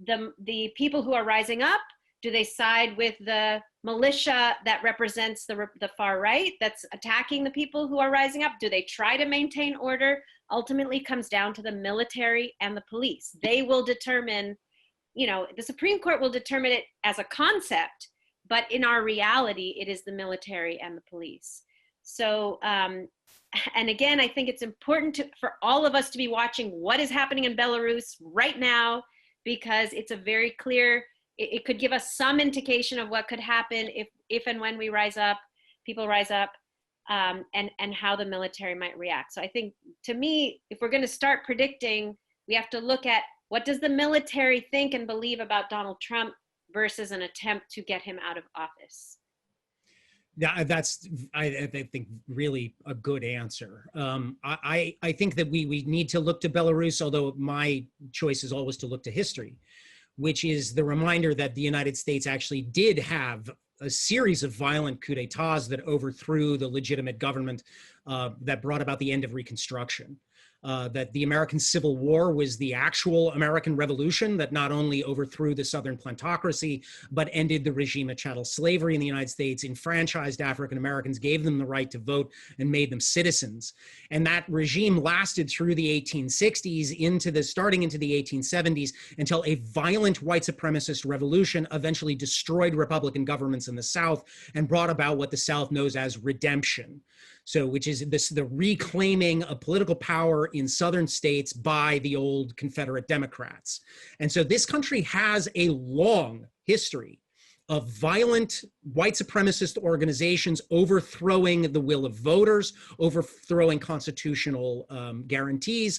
the people who are rising up? Do they side with the militia that represents the far right that's attacking the people who are rising up? Do they try to maintain order? Ultimately comes down to the military and the police. They will determine, you know, the Supreme Court will determine it as a concept, but in our reality, it is the military and the police. So, and again, I think it's important for all of us to be watching what is happening in Belarus right now, because it's a very clear, it could give us some indication of what could happen if and when we rise up, people rise up, and how the military might react. So I think, to me, if we're going to start predicting, we have to look at what does the military think and believe about Donald Trump versus an attempt to get him out of office. Yeah, that's, I think, really a good answer. I think that we need to look to Belarus, although my choice is always to look to history, which is the reminder that the United States actually did have a series of violent coups d'etats that overthrew the legitimate government that brought about the end of Reconstruction. That the American Civil War was the actual American Revolution that not only overthrew the Southern plantocracy, but ended the regime of chattel slavery in the United States, enfranchised African Americans, gave them the right to vote, and made them citizens. And that regime lasted through the 1860s, starting into the 1870s, until a violent white supremacist revolution eventually destroyed Republican governments in the South and brought about what the South knows as redemption. So, which is the reclaiming of political power in Southern states by the old Confederate Democrats. And so this country has a long history of violent white supremacist organizations overthrowing the will of voters, overthrowing constitutional guarantees,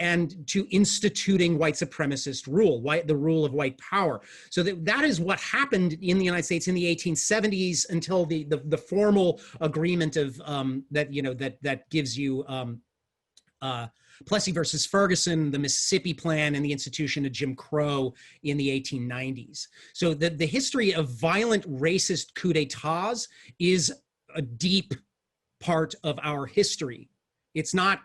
and to instituting white supremacist rule, the rule of white power. So that is what happened in the United States in the 1870s until the formal agreement of that gives you Plessy versus Ferguson, the Mississippi Plan, and the institution of Jim Crow in the 1890s. So the history of violent racist coups d'etats is a deep part of our history. It's not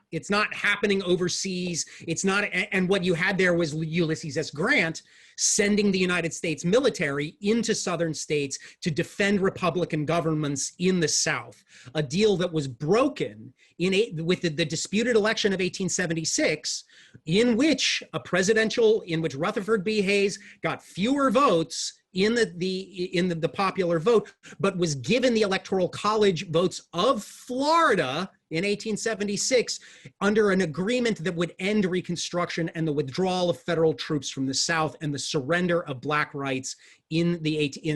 happening overseas. It's not, and what you had there was Ulysses S. Grant sending the United States military into southern states to defend Republican governments in the South, a deal that was broken with the disputed election of 1876, in which Rutherford B. Hayes got fewer votes in the popular vote, but was given the Electoral College votes of Florida in 1876 under an agreement that would end Reconstruction and the withdrawal of federal troops from the South and the surrender of Black rights in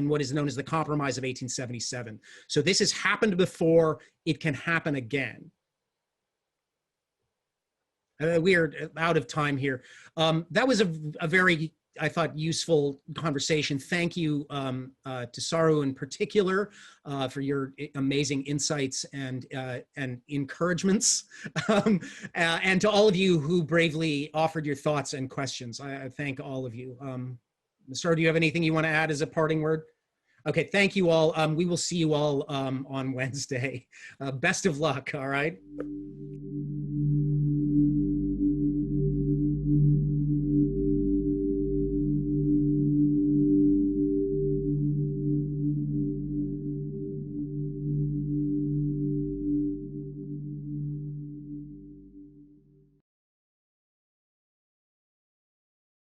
what is known as the Compromise of 1877. So this has happened before. It can happen again. We are out of time here. That was a very, I thought, useful conversation. Thank you to Saru in particular for your amazing insights and encouragements, and to all of you who bravely offered your thoughts and questions. I thank all of you. Saru, do you have anything you want to add as a parting word? Okay, thank you all. We will see you all on Wednesday. Best of luck, all right?